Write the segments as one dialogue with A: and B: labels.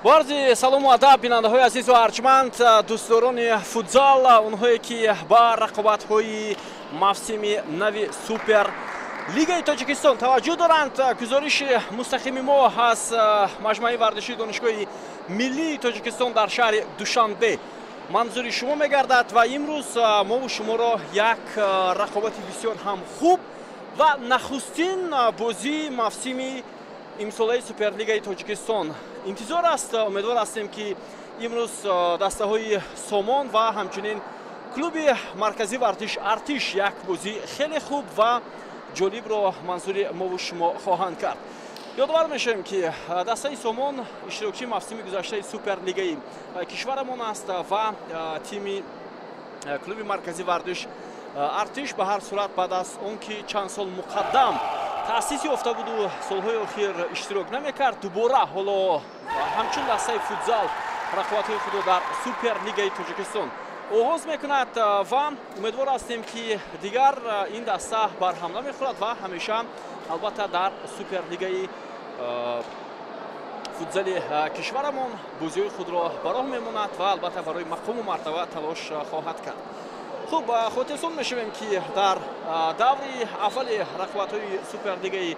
A: Барзи салому адаб бинандаҳои азизу арҷманд, дӯстдорони футзал, онҳое ки ба рақобатҳои мавсими нави Супер Лигаи Тоҷикистон таваҷҷӯҳ доранд. Гузориши мустақими мо аз маҷмӯи варзишии донишгоҳи миллии Тоҷикистон дар шаҳри Душанбе манзури шумо мегардад ва имрӯз мову шуморо як рақобати бисёр ҳам хуб ва нахустин бозии мавсими имсолаи Суперлигаи Тоҷикистон интизор аст. Умедвор ҳастем ки имрӯз дастаҳои Сомон ва ҳамчунин клуби марказӣ вартиш Артиш як бозии хеле хуб ва ҷолибро манзури мову шумо хоҳанд кард. ёдовар мешавем ки дастаи Сомон иштирокчии мавсими гузаштаи Суперлигаи кишварамон аст ва тими клуби марказӣ вартиш Артиш ба ҳар сурат баъд аз он ки чанд сол муқаддам таъсис ёфта буду солҳои охир иштирок намекард, дубора ҳоло ҳамчун дастаи футзал рақобатҳои худро дар Суперлигаи Тоҷикистон оғоз мекунад ва умедвор ҳастем ки дигар ин даста барҳам намехӯрад ва ҳамеша албатта дар Суперлигаи футзали кишварамон бозиҳои худро ба роҳ мемонад ва албатта барои мақому мартаба талош хоҳад кард. хуб, хотирсон мешавем ки дар даври аввали рақобатҳои Суперлигаи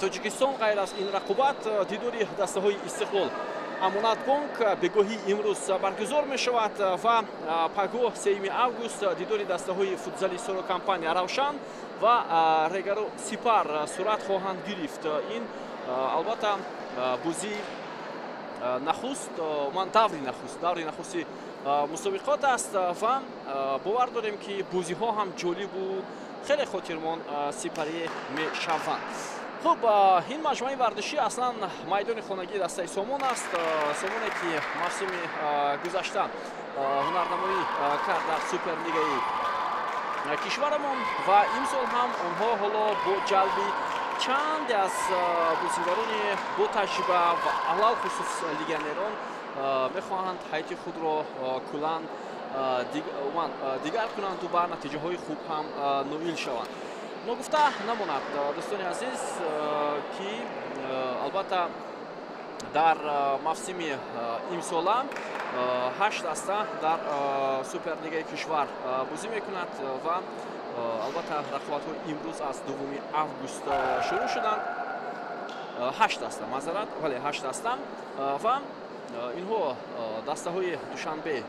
A: Тоҷикистон ғайр аз ин рақобат дидори дастаҳои Истиқлол Амонатбонк бегоҳи имрӯз баргузор мешавад ва пагоҳ 3 август дидори дастаҳои футзали Сорокомпания Равшан ва Регаро Сипар сурат хоҳанд гирифт. ин албатта бозии нахуст даври нахусти мусобиқот аст ва бовар дорем ки бозиҳо ҳам ҷолибу хеле хотирмон сипарӣ мешаванд. хуб, ин маҷмӯи варзишӣ аслан майдони хонагии дастаи Сомон аст. Сомоне ки мавсими гузашта ҳунарнамоӣ кард дар Суперлигаи кишварамон ва имсол ҳам онҳо ҳоло бо ҷалби чанде аз бозигарони бо таҷриба ва алал хусус легионерон мехоҳанд ҳайати худро кулан дигар кунанду ба натиҷаҳои хуб ҳам ноил шаванд. Ногуфта намонад дӯстони азиз ки албатта дар мавсими имсола 8 даста дар Суперлигаи кишвар бозӣ мекунад ва албатта рақобатҳои имрӯз аз 2 август шурӯъ шуданд. 8 даста мазарат, вале 8 даста ва инҳо дастаҳои Душанбе,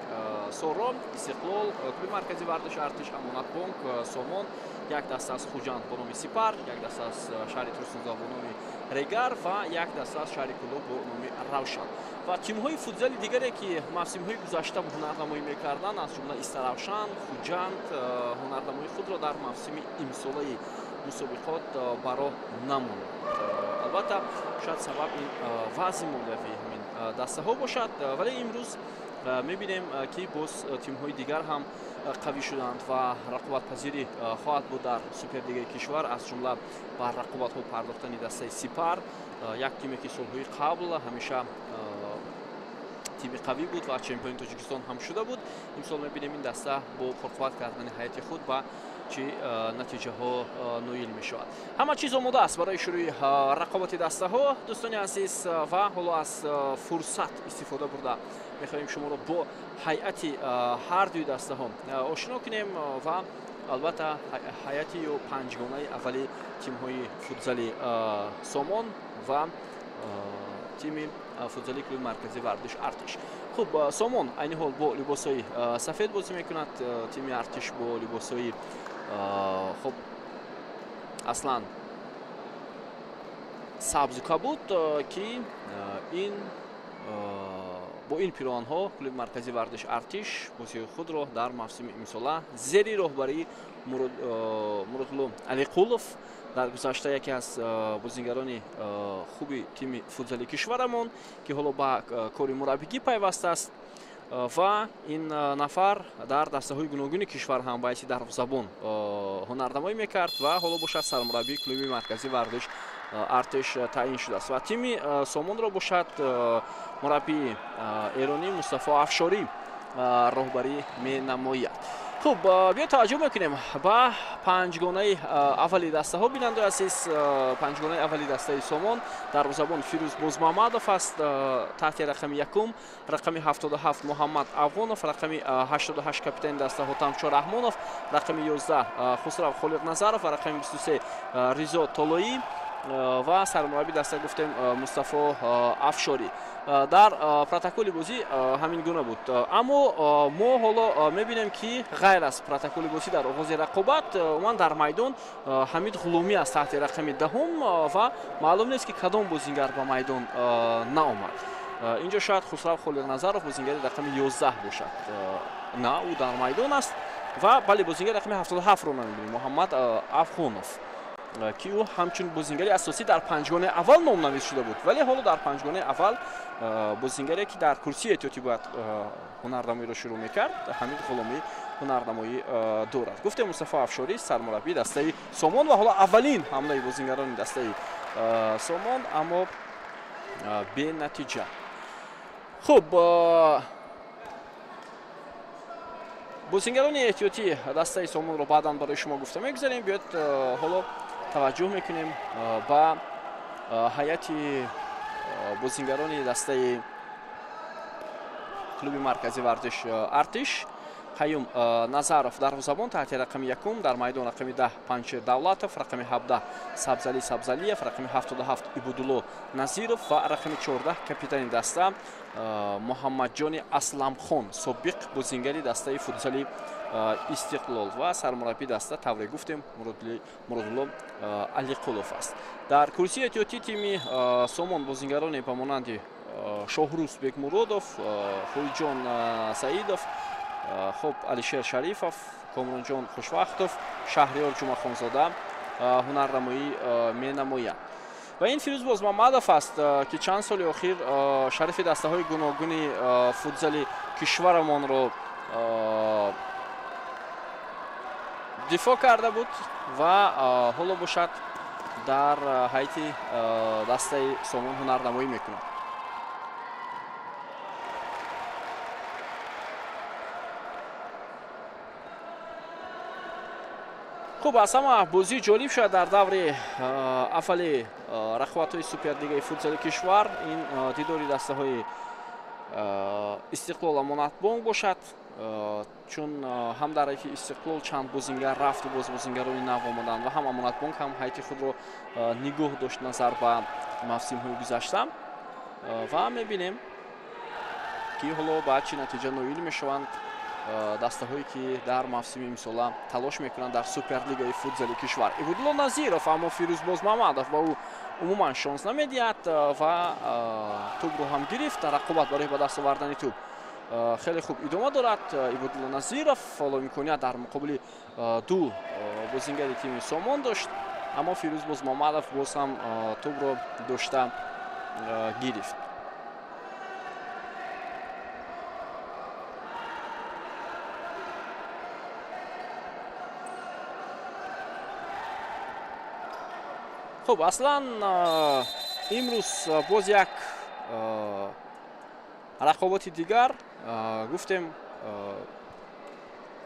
A: Сорро, Истиқлол, клуби марказӣ вартиш Артиш, Амонатбонк, Сомон, як даста аз Хуҷанд бо номи Сипар, як даста аз шаҳри Турсунза бо номи Регар ва як даста аз шаҳри Кӯло бо номи Равшан. Ва тимҳои футзали дигаре ки мавсимҳои гузашта ҳунарнамоӣ мекарданд, аз ҷумла Истаравшан, Хуҷанд ҳунарнамоии худро дар мавсими имсолаи мусобиқот ба роҳ намонд. албатта шояд сабаб ин вазъи молиявии ҳамин дастаҳо бошад, вале имрӯз мебинем ки боз тимҳои дигар ҳам қавӣ шуданд ва рақобатпазирӣ хоҳад буд дар Суперлигаи кишвар, аз ҷумла ба рақобатҳо пардохтани дастаи Сипар, як тиме ки солҳои қабл ҳамеша тими қавӣ буд ва чемпиони Тоҷикистон ҳам шуда буд. имсол мебинем ин даста бо пурқувват кардани ҳайати худ ба чӣ натиҷаҳо ноил мешавад. ҳама чиз омода аст барои шурӯи рақобати дастаҳо. дӯстони азиз, ва ҳоло аз фурсат истифода бурда мехоҳем шуморо бо ҳайати ҳар дуи дастаҳо ошно кунем ва албатта ҳайати ё панҷгонаи аввали тимҳои футзали Сомон ва тими футзали клуби марказӣ вартиш Артиш. хуб, Сомон айни ҳол бо либосҳои сафед бозӣ мекунад, тими Артиш бо либосҳои хуб аслан сабзу кабуд ки ин бо ин пироҳанҳо клуби марказӣ вартиш Артиш бозиҳои худро дар мавсими имсола зери роҳбарии Муродло Алиқулов, дар гузашта яке аз бозигарони хуби тими футзали кишварамон ки ҳоло ба кори мураббигӣ пайвастааст ва ин нафар дар дастаҳои гуногуни кишвар ҳам ба ҳайти дарвозабон ҳунарнамоӣ мекард ва ҳоло бошад сармураббии клуби марказӣ вартиш Артиш таъин шудааст ва тими Сомонро бошад мураббии эронӣ Мустафо Афшорӣ роҳбарӣ менамояд. خب بیا توجه میکنیم با پنجگانه اولی دسته ها. بیننده عزیز، پنجگانه اولی دسته سومون دروازه‌بان فیروز بوزمحمدов است، تحت رقم یکم رقم 77 محمد افغانов، رقم 88 کاپیتان دسته هوتامچو رحمانов، رقم 11 خسرو خالقنظرов و رقم 23 ریزا طلایی و سرمربی دسته گفتیم مصطفی افشاری. در پروتکل بازی همین گونه بود، اما ما حالا میبینیم که غیر از پروتکل بازی در آغاز رقابت من در میدان حمید غلومی است تحت رقم دهم و معلوم نیست که کدام بازیگر به میدان نآمد. اینجا شاید خسرو خالقنظرов بازیگر رقم 11 باشد. نه، او در میدان است و بله بازیگر رقم 77 رو نمیبینیم، محمد افغانov که او همچون بازیگری اساسی در پنجگانه اول نامنویس شده بود، ولی حالا در پنجگانه اول بازیگری که در کرسی احتیاطی باید هنرنمایی را شروع میکرد حمید غلامی هنرنمایی دارد. گفتم مصطفی افشاری سرمربی دسته سومون و حالا اولین حمله بازیگران دسته سومون اما به نتیجه. خب بازیگران احتیاطی دسته سومون رو بعداً برای شما گفتم میگذاریم. بیاید حالا توجه میکنیم با هیئت بازیگران دسته کلوب مرکزی ورزش ارتش. قیوم نظرов دروازه‌بان تحت رقم یکم، در میدان رقم 10 پنچر دولتов، رقم 17 سبزعلی سبزعلیев، رقم 77 عبودالله نظیرов و رقم 14 کاپیتان دسته محمد جان اسلمخان سابق بازیگری دسته فوتسالی استقلال و سرمربی دسته طوری گفتیم مرادالله علیقلوف است. در کرسی احتیاطی تیم سومون بازیگران به مانند شاهروز بکمرادov، خویجان سعیدов، خب علیشیر شریفов، کامران جان خوشوقتov، شهریار جمعخانزاده هنرنمایی مینماید. و این فیروز بوزمحمدov است که چند سال اخیر شریف دسته های گوناگون فوتزال کشورمان رو دفاع کرده بود و حالا باشد در هیئت دسته سومون هنرنمایی میکنه. خب از همه بازی جالب شد در دور اول رقابت‌های سوپرلیگ فوتسال کشور این دیداری دسته های استقلال امانتبانک باشد، چون هم در هیئت استقلال چند بازیگر رفت و بازیگران نو آمدند و هم امانتبانک هم هیئت خود را نگاه داشت نظر به موسم‌های گذشته و می‌بینیم که حالا به چه نتیجه نائل می‌شوند دسته هایی که در موسم امسال تلاش میکنند در سوپرلیگ فوتسال کشور. عبودالله نظیرов اما فیروز بوزمحمدov و او عموما شانس نمیدهد و توپ رو هم گرفت در رقابت برای به دست آوردن توپ. خیلی خوب ادامه دارد عبودالله نظیرov، حالا امکانیت در مقابل دو بازیگر تیم سومون داشت اما فیروز بوزمحمدov باز هم توپ رو داشته گرفت. خب اصلا امروز باز یک رقابت دیگر گفتیم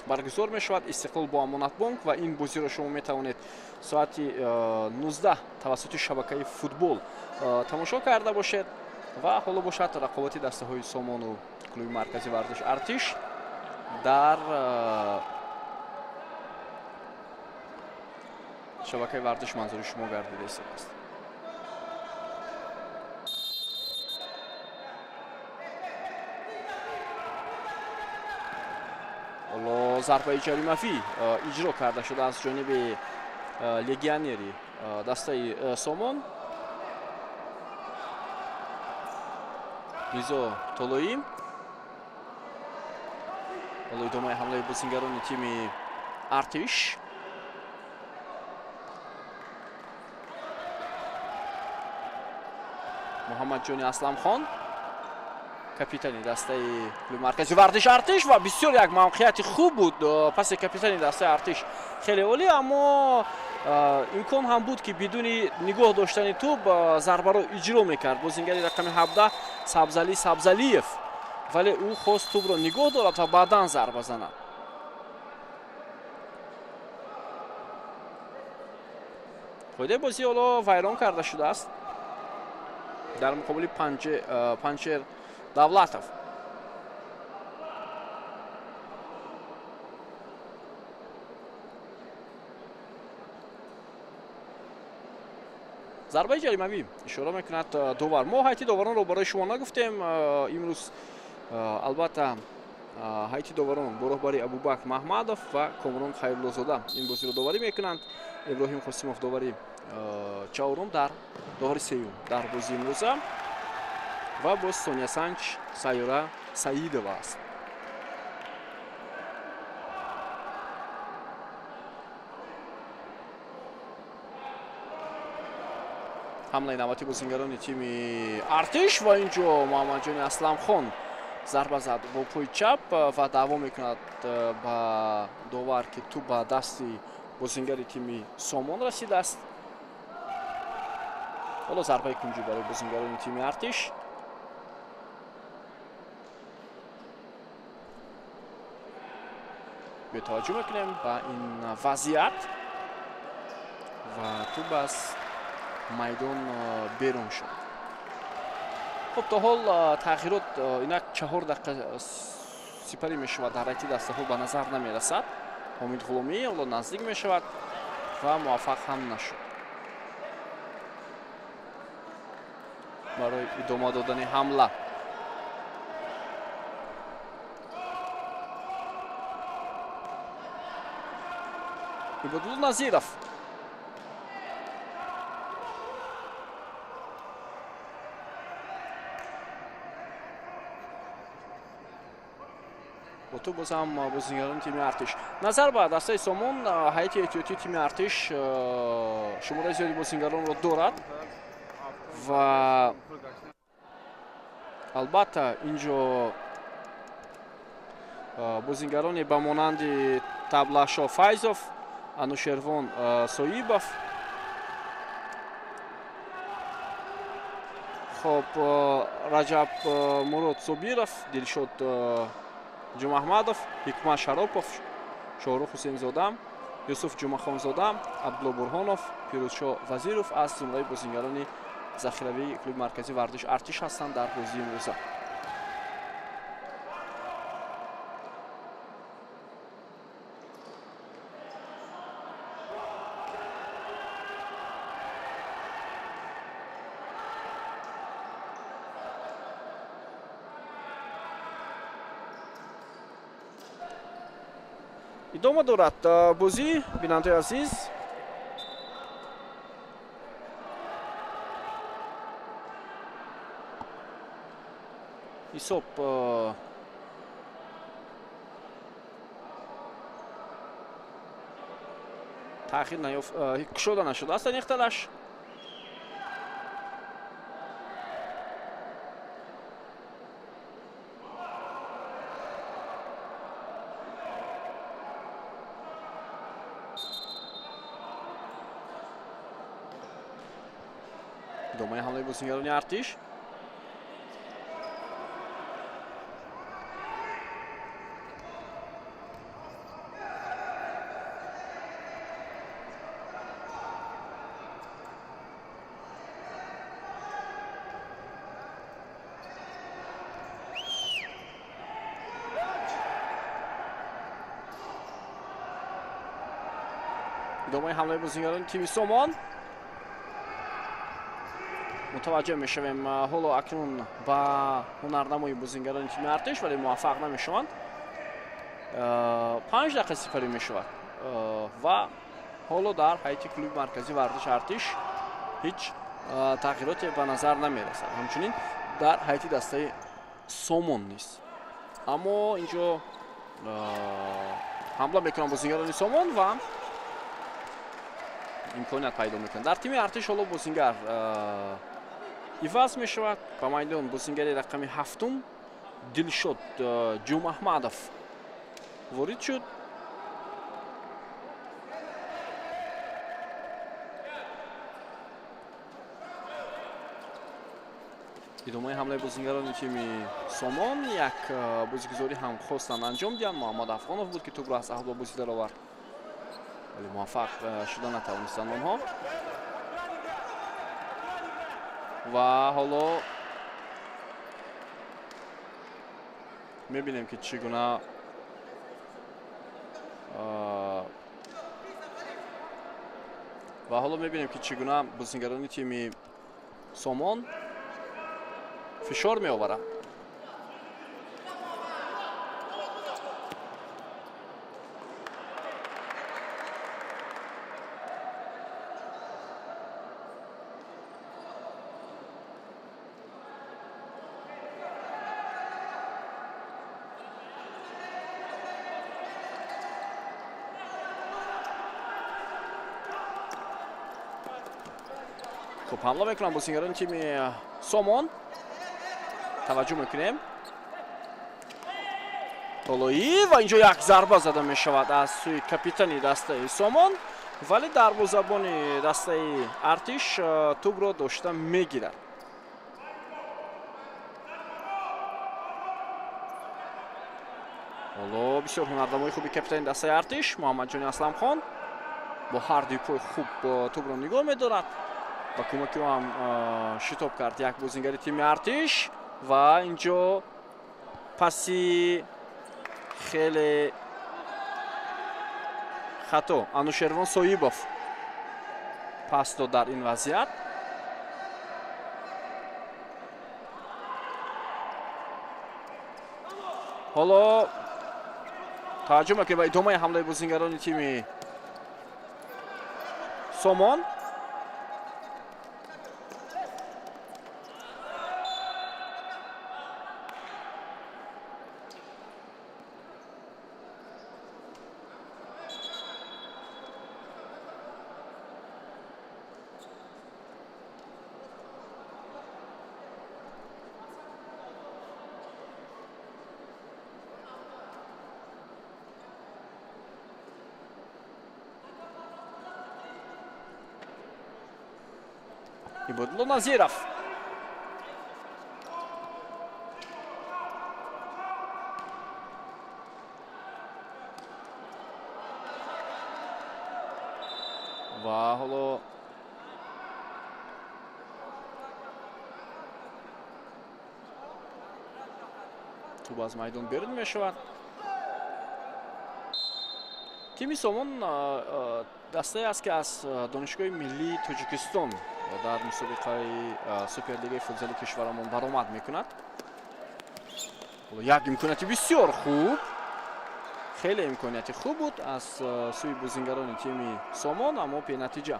A: برگزار می شود، استقلال با امانتبانک و این بازی را شما می توانید ساعت 19 توسط شبکه فوتبال تماشا کرده باشید و حالا باشد رقابت دسته های سومون و کلوب مرکزی ورزش ارتش در شبکه ورزش منظور شما گردیده است. حالا ضربه جریمه‌ای اجرا کرده شده از جانب لگیونری دسته سومون. ریزا طلایی حالا ادامه حمله بازیگران تیم ارتش. محمد جان اسلمخان کاپیتان دسته کلوب مرکزی ورزش ارتش و بسیار یک موقعیت خوب بود پس کاپیتان دسته ارتش خیلی عالی، اما امکان هم بود که بدون نگاه داشتن توپ ضربه رو اجرا میکرد بازیگر رقم 17 سبزعلیев، ولی او خواست توپ رو نگاه دارد و بعدا ضربه زند. қоидаи бозӣ ҳоло вайрон карда шудааст дар муқобили Панчер Давлатов. зарбаи ҷаримавӣ ишора мекунад довар. Мо ҳайти доваронро барои шумо нагуфтем имрӯз. Албатта ҳайти доварон бо роҳбари Абубакр Маҳмадов ва Комрон Хайруллозода ин бозиро доварӣ мекунанд. Иброҳим Қосимов довари чаҳорум дар довари сеюм дар бозии имрӯза ва боз Сония Санч Сайёра Саидова аст. ҳамлаи навбати бозингарони тими Артиш ва инҷо Муҳаммадҷони Асламхон зарба зад бо пӯи чап ва даъво мекунад ба довар ки ту ба дасти бозингари тими Сомон расидааст. ҳоло зарбаи кунҷӣ барои бозингарони тими Артиш. бетаваҷҷӯҳ мекунем ба ин вазъият ва туб аз майдон берун шуд. хуб то ҳол тағйирот инак 4 дақиқа сипарӣ мешавад дар ҳайти дастаҳо ба назар намерасад. Ҳомид Ғуломӣ ҳоло наздик мешавад ва муваффақ ҳам нашуд барои идома додани ҳамла. Ибодулло Назиров ту боз ҳам бозингарони тими Артиш. Назар ба дастаи Сомон ҳайати эҳтиётии тими Артиш шумораи зиёди бозингаронро дорад ва албатта инҷо бозингароне ба монанди Таблашо Файзов, Анушервон Соибов, хоб Раҷаб Мурод Собиров, Дилшод Ҷумаҳмадов, Ҳикмат Шаропов, Шоҳрух Ҳусейнзода, Юсуф Ҷумахонзода, Абдулло Бурҳонов, Пирӯзшоҳ Вазиров аз ҷумлаи бозингарони захиравии клуби марказии варзиш Артиш ҳастанд дар бозии имрӯза. идома дорад бозӣ. Бинандаи азиз, ҳисоб таъхир кушода нашудааст дар ихталаш. идомаи ҳамлаи бозингарони Артиш. идомаи ҳамлаи бозингарони тими Сомон. мутаваҷҷӯҳ мешавем ҳоло акнун ба ҳунарнамои бозингарони тими Артиш, вале муваффақ намешаванд. 5 дақиқа сипарӣ мешавад ва ҳоло дар ҳайати клуби марказии варзиш Артиш ҳеҷ тағйироте ба назар намерасад. ҳамчунин дар ҳайати дастаи Сомон низ. аммо инҷо ҳамла мекунанд бозингарони Сомон ва имконият пайдо мекунад. Дар тими Артиш ҳоло бозингар иваз мешавад. ба майдон бозингари рақами 7 Дилшод Ҷумаҳмадов ворид шуд. идомаи ҳамлаи бозингарони тими Сомон як бозигузорӣ ҳам хостанд анҷом диҳанд. Муҳаммад Афғонов буд ки тӯбро аз аҳдо бозӣ даровард, вале муваффақ шуда натавонистанд онҳо. ва ҳоло мебинем ки чӣ гуна ва ҳоло мебинем ки чӣ гуна бозингарони тими Сомон фишор меоваранд. خب حمله میکنن بازیگران تیم سومون. توجه میکنیم طلایی و اینجا یک ضربه زده میشود از سوی کاپیتانی دسته سومون، ولی دروازه‌بان دسته ارتش توپ رو داشته میگیرد. حالا بسیار هنردمای خوبی کاپیتان دسته ارتش محمد جانی اسلمخان با هر دوی پای خوب توپ رو نگاه میدارد. با کمکی هم شتاب کرد یک بازیگر تیم ارتش و اینجا پاسی خیلی خطا انوشروان سویبوف پاس داد در این وضعیت. حالا توجه میکنیم به ادامه حمله بازیگران تیم سومون. Ibadullo Nazirov. و حالا توپ از میدان بیرون میشود. تیم سومون دسته است که از دانشگاه ملی تاجیکستان در مسابقه سوپرلیگ فوتبال کشورمان برآمد میکند. یک امکانیت بسیار خوب، خیلی امکانیت خوب بود از سوی بازیگران تیم سومون، اما پی نتیجه.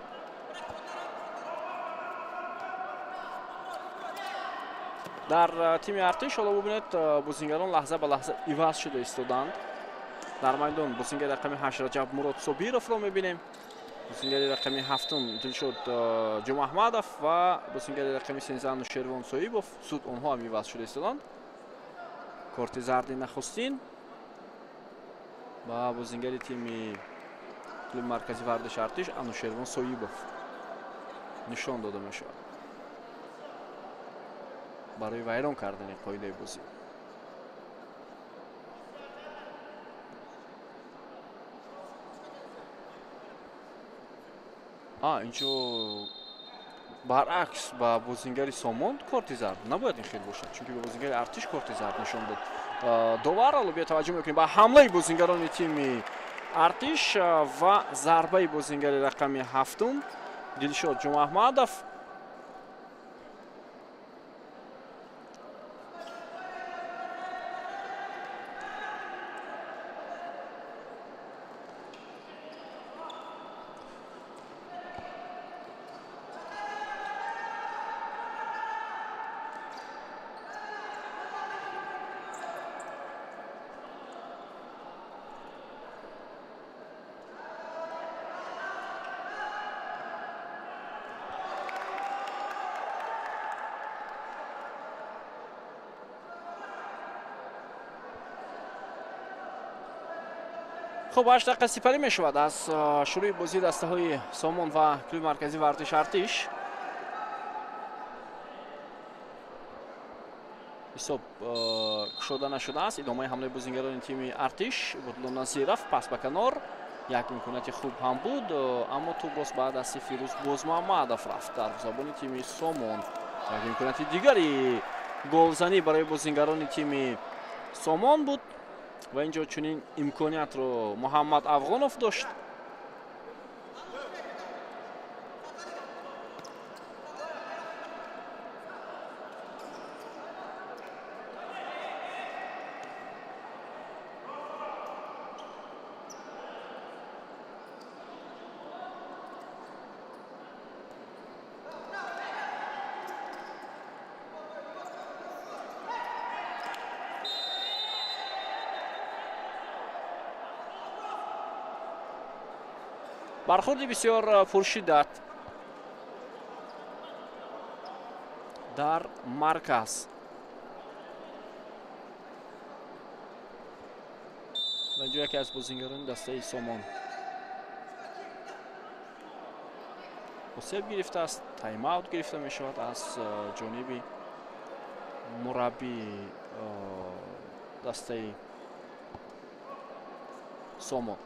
A: در تیم ارتش حالا ببینید بازیگران لحظه به لحظه عوض شده ایستادند. در میدان بازیگر رقم 8 رجب مراد صابیرов رو میبینیم. بازیگر رقم 7 دلشد جمع احمدov و بازیگر رقم 13 انوشروان سویبوف زود آنها هم عوض شده ایستادند. کارت زرد نخستین با بازیگر تیم کلوب مرکزی ورزش ارتش انوشروان سویبوف نشان داده میشود برای ویران کردن قاعده بازی. اینجا برعکس با بازیگر سومون کارت زرد نباید این خیلی باشد، چون که به بازیگر ارتش کارت زرد نشان داد. دوباره البته توجه میکنیم با حمله بازیگران تیم ارتش و ضربه بازیگر رقم 7 دلشاد جمع احمدov. خب 8 دقیقه سپری می شود از شروع بازی دسته های سومون و کلوب مرکزی ورزش ارتش. حساب کشوده نشده است. ادامه حمله بازیگران تیم ارتش. عبدالله نظیرов پس به کنار، یک امکانیت خوب هم بود اما تو باز بعد از فیروز بازمحمدov رفت در زبان تیم سومون. як имконияти дигари голзанӣ барои бозингарони тими Сомон буд ва инҷо чунин имкониятро Муҳаммад Афғонов дошт. бархурди бисёр пуршиддат дар марказ. ва инҷо яке аз бозингарони дастаи Сомон осеб гирифтааст. тайм-аут гирифта мешавад аз ҷониби мураббии дастаи Сомон.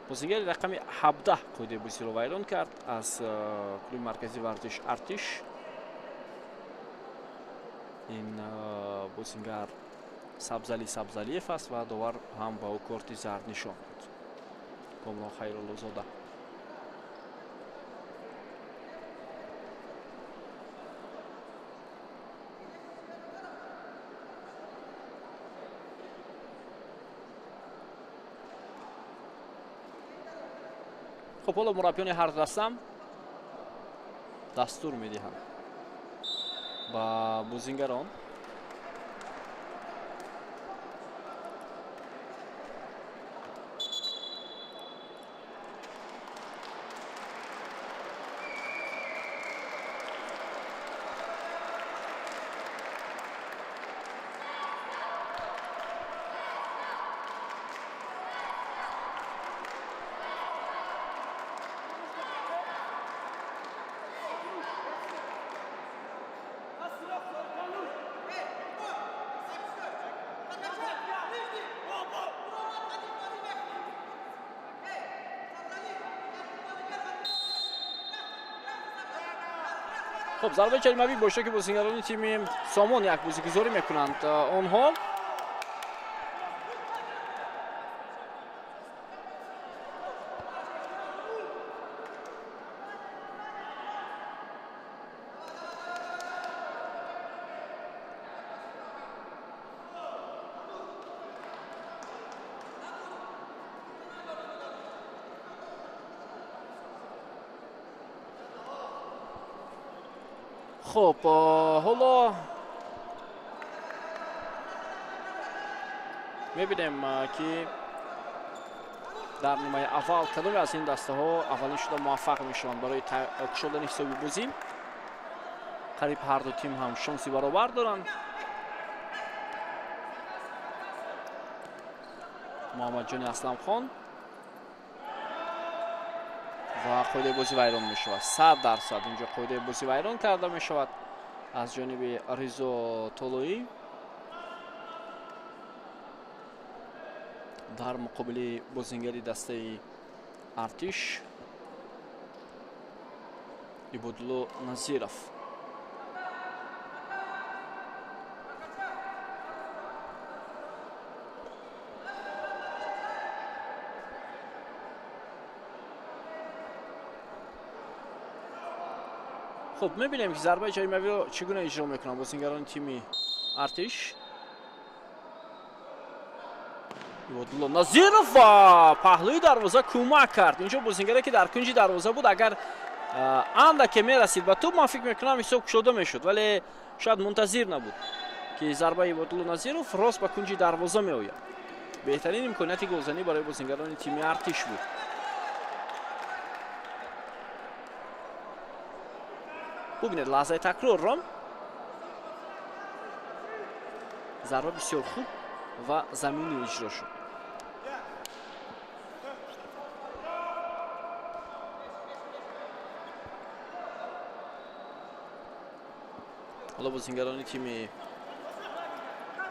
A: бозингари рақами 17 қоидаи бозиро вайрон кард аз клуби марказии варзиш Артиш. ин бозингар Сабзали Сабзалиев аст ва довар ҳам ба ӯ корти зард нишон буд. Комрон Хайруллозода. خب حالا مربیان هر دستم دستور میدهند با بازیگران خب ضربه جریمه‌ای با اشتراک بازیگران تیم سامون یک بازیگذاری میکنند آنها. خب حالا میبینیم که در نیمه اول کدام از این دسته ها اولین شده موفق میشوند برای کشیدن حسابی بازی. قریب هر دو تیم هم شانسی برابر دارند. محمد جان اسلم خان و قاعده بازی ویران می شود. 100% اینجا قاعده بازی ویران کرده می شود از جانب ریزا طلایی در مقابل بازیگری دسته ارتش عبدالله نظیرов. خب میبینیم که ضربه جریمه‌ای رو چگونه اجرا میکنن بازیگران تیم ارتش. عبدالله نظیرов و پهلوی دروازه کمک کرد. اینجا بازیگری که در کنج دروازه بود اگر اندک میرسید به توپ من فکر میکنم حساب شده میشد ولی شاید منتظر نبود که ضربه عبدالله نظیرов راست به کنج دروازه میآید. بهترین امکانیت گلزنی برای بازیگران تیم ارتش بود. ببینید لحظه تکرار را ضربه بسیار خوب و زمینی اجرا شد. حالا بازیگران تیم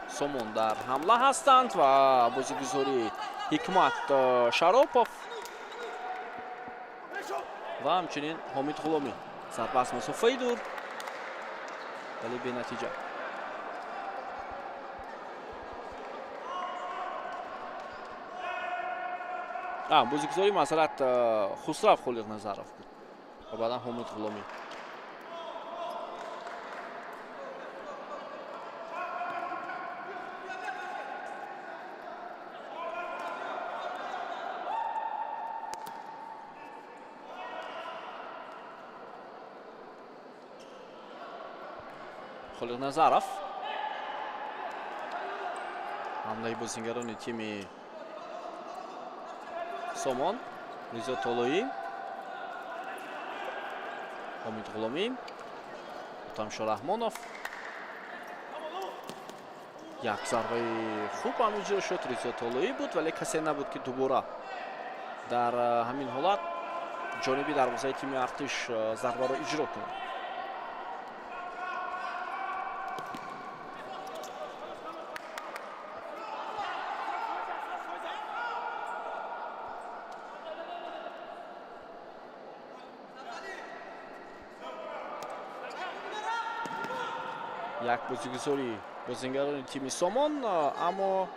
A: سامون در حمله هستند و بازیگزاری حکمت شراپوف و همچنین حامد غلامی. ضربه از مسافه دور ولی به نتیجه. بازیگزاری معذرت خسرو خالقنظرов بود و بعدا حامد غلامی. خالقنظرов حمله بازیگران تیم سامان، رضا طالایی، حامد غلامی، تامشا رحمانов. یک ضربه خوب هم اجرا شد، رضا طالایی بود ولی کسی نبود که دوباره در همین حالت جانبی دروازه تیم ارتش ضربه را اجرا کنند. یک بازیگزاری بازیگران تیم سامان اما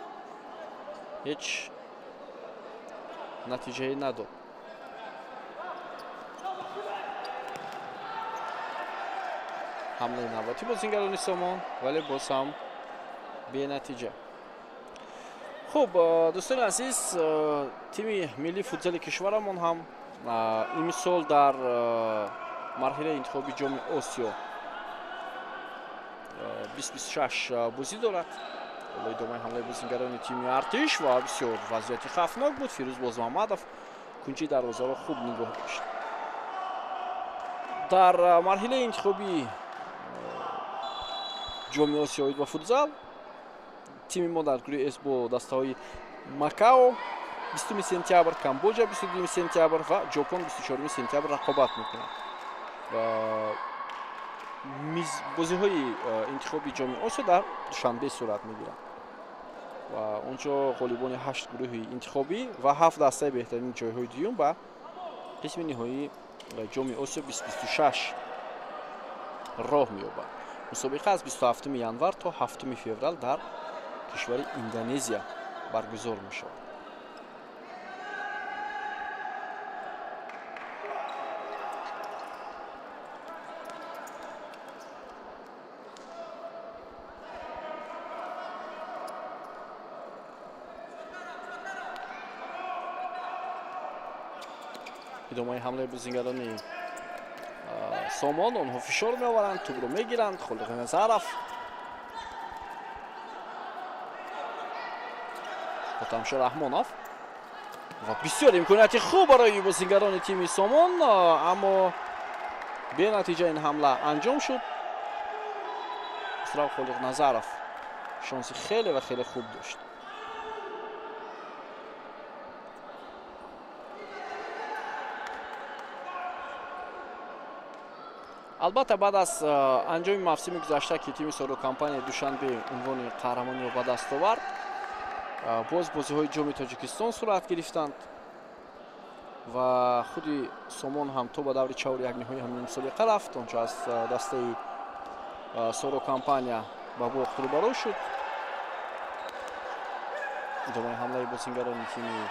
A: هیچ نتیجه نداد. حمله نوبتی بازیگران سامان ولی باز هم بی نتیجه. خب دوستان عزیز، تیم ملی فوتبال کشورمون هم امسال در مرحله انتخابی جام آسیا 2026 بازی دارد. ادامه حمله بازیگران تیم ارتش و بسیار وضعیت خطرناک بود. فیروز بازمحمدов کنچی دروازه را خوب نگاه داشت. در مرحله انتخابی جام آسیایی و فوتبال تیم ما در گروه اس با دسته‌های ماکائو 20 سپتامبر، کامبوجا 22 سپتامبر و ژاپن 24 سپتامبر رقابت می‌کنند. بازی‌های انتخابی جام آسیا در دوشنبه صورت می‌گیرد و اونجا غالبان 8 گروه انتخابی و 7 دسته بهترین جای‌های دوم با قسم نهایی جام آسیا 2026 راه می‌یابد. مسابقه از 27 январ تا 7 فوریه در کشور اندونزیا برگزار می‌شود. ادامه حمله بازیگران سامان، آنها فشار می‌آورند، توپ را می‌گیرند. خالقنظرов با تامشا رحمانов و بسیار امکانیت خوب برای بازیگران تیم سامان اما به نتیجه این حمله انجام شد. خالقنظرов شانسی خیلی و خیلی خوب داشت. البته بعد از انجام موسم گذشته که تیم سارو کمپانی دوشنبه عنوان قهرمانی را به دست آورد، باز بازی‌های جام تاجیکستان صورت گرفتند و خود سامان هم تو به دور 4 نهایی همین مسابقه رفت. اونجا از دسته سارو کمپانی با برد روبرو شد. ادامه حمله بازیگران تیم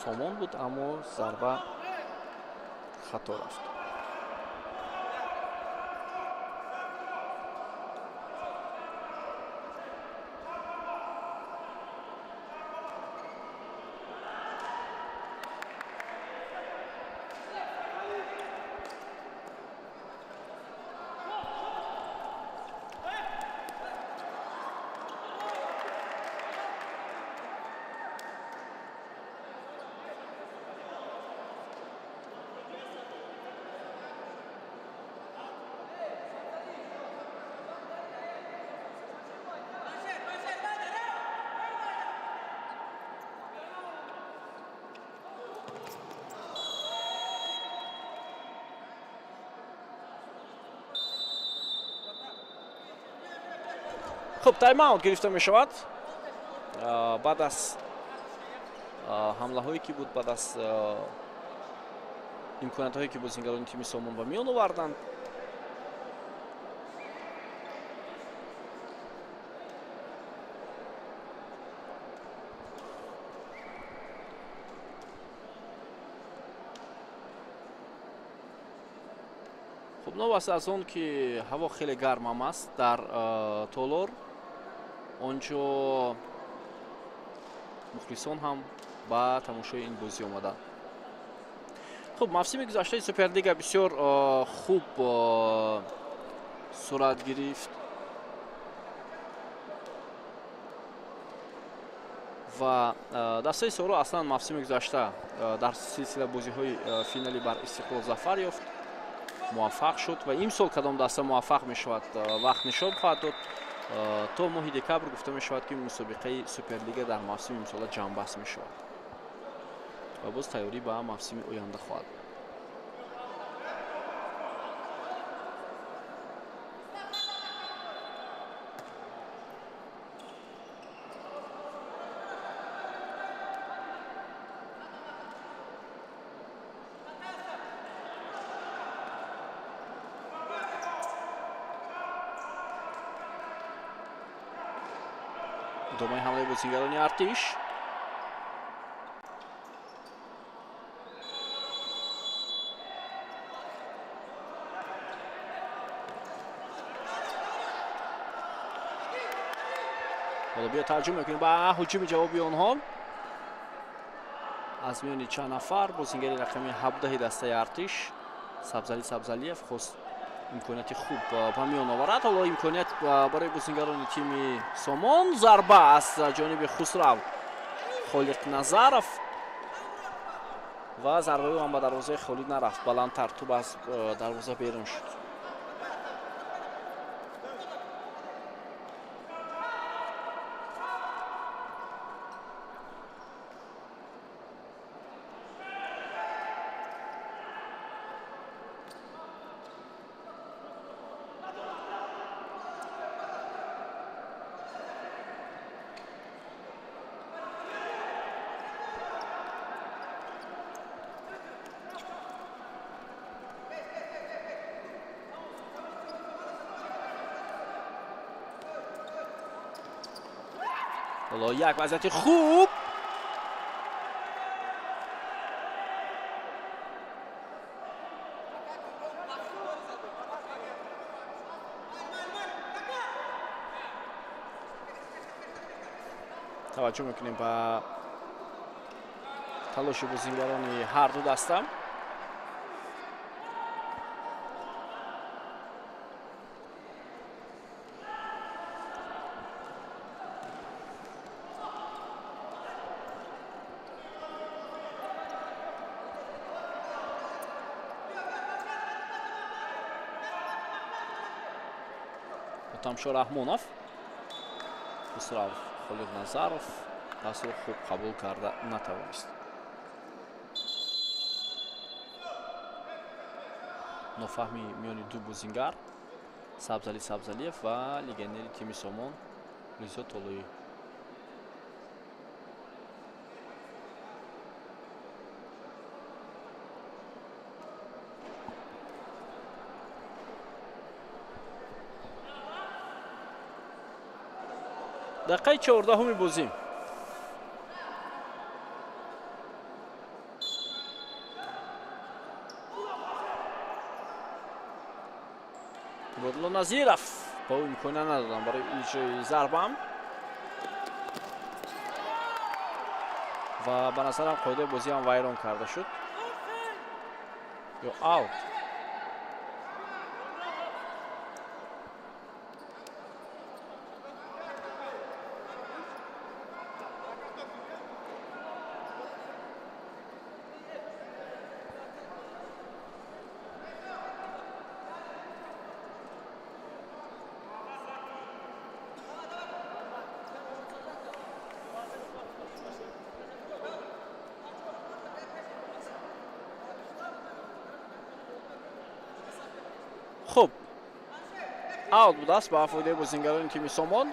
A: سامان بود اما ضربه خطا رفت. خب تایم اوت گرفته می شود بعد از حمله هایی که بود بعد از имкониятҳое ки бозингарони тими Сомон ба миён оварданд. خب نوبت از اون که هوا خیلی گرم هم است در تولور، اونجا مخلصان هم با تماشای این بازی آمدند. خب موسم گذشته سوپرلیگ بسیار خوب صورت گرفت و دسته سورو اصلا موسم گذشته در سلسله بازی‌های فینالی بر استقلال ظفر یافت، موفق شد و امسال کدام دسته موفق می شود وقت نشان خواهد داد. تا ماه دکبر گفته می شود که مسابقه سوپرلیگ در موسم امسال جنببست می شود و باز تیاری به موسم آینده خواهد بود. ادامه حمله بازیگران ارتش. حالا بیا ترجمه میکنیم به هجوم جوابی آنها از میان چند نفر. بازیگر رقمی 17 دسته ارتش سبزعلیف خواست امکانیت خوب به میان آورد. حالا امکانیت برای بازیگران تیم سامان. ضربه از جانب خسرو خالق نظرف و ضربه هم به دروازه خالد نرفت، بلندتر توپ از دروازه بیرون شد. حالا یک وضعیت خوب توجه میکنیم به تلاش بازیگران هر دو دسته. تامشو رحمونов خسرو خالد نظرов پاسو خوب قبول کرده نتوانست. نفهمی میان دو بازیگر سبزعلیف و لگنر تیم سامان لیزا طلایی. دقیقه 14 بازی. عبدالله نظیرف با امکانه ندادن برای اجرای ضربه و به نظرم قاعده بازی هم ویران کرده شد یا آوت. خب آوت بود است با فایده بازیگران تیم سامان.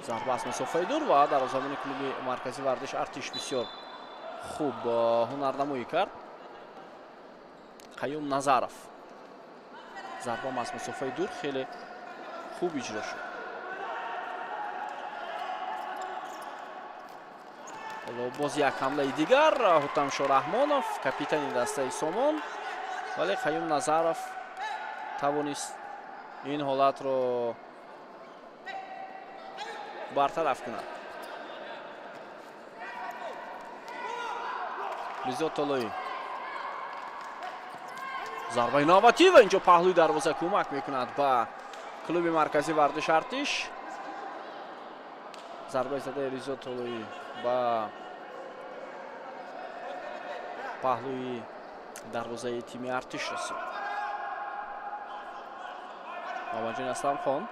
A: ضربه از مسافه دور و در زمین کلوب مرکزی ورزش ارتش بسیار خوب هنرنمایی کرد قیوم نظرов. ضربه از مسافه دور خیلی خوب اجرا شد. حالا باز یک حمله دیگر حتمشا رحمانов کاپیتان دسته سومون، ولی قیوم نظرов توانست این حالت رو برطرف کند. رضا طلایی ضربه نوبتی و اینجا پهلوی دروازه کمک میکند به کلوب مرکزی ورزش ارتش. ضربه زده رضا طلایی به پهلوی دروازه تیم ارتش رسید. محمد جان اسلم خان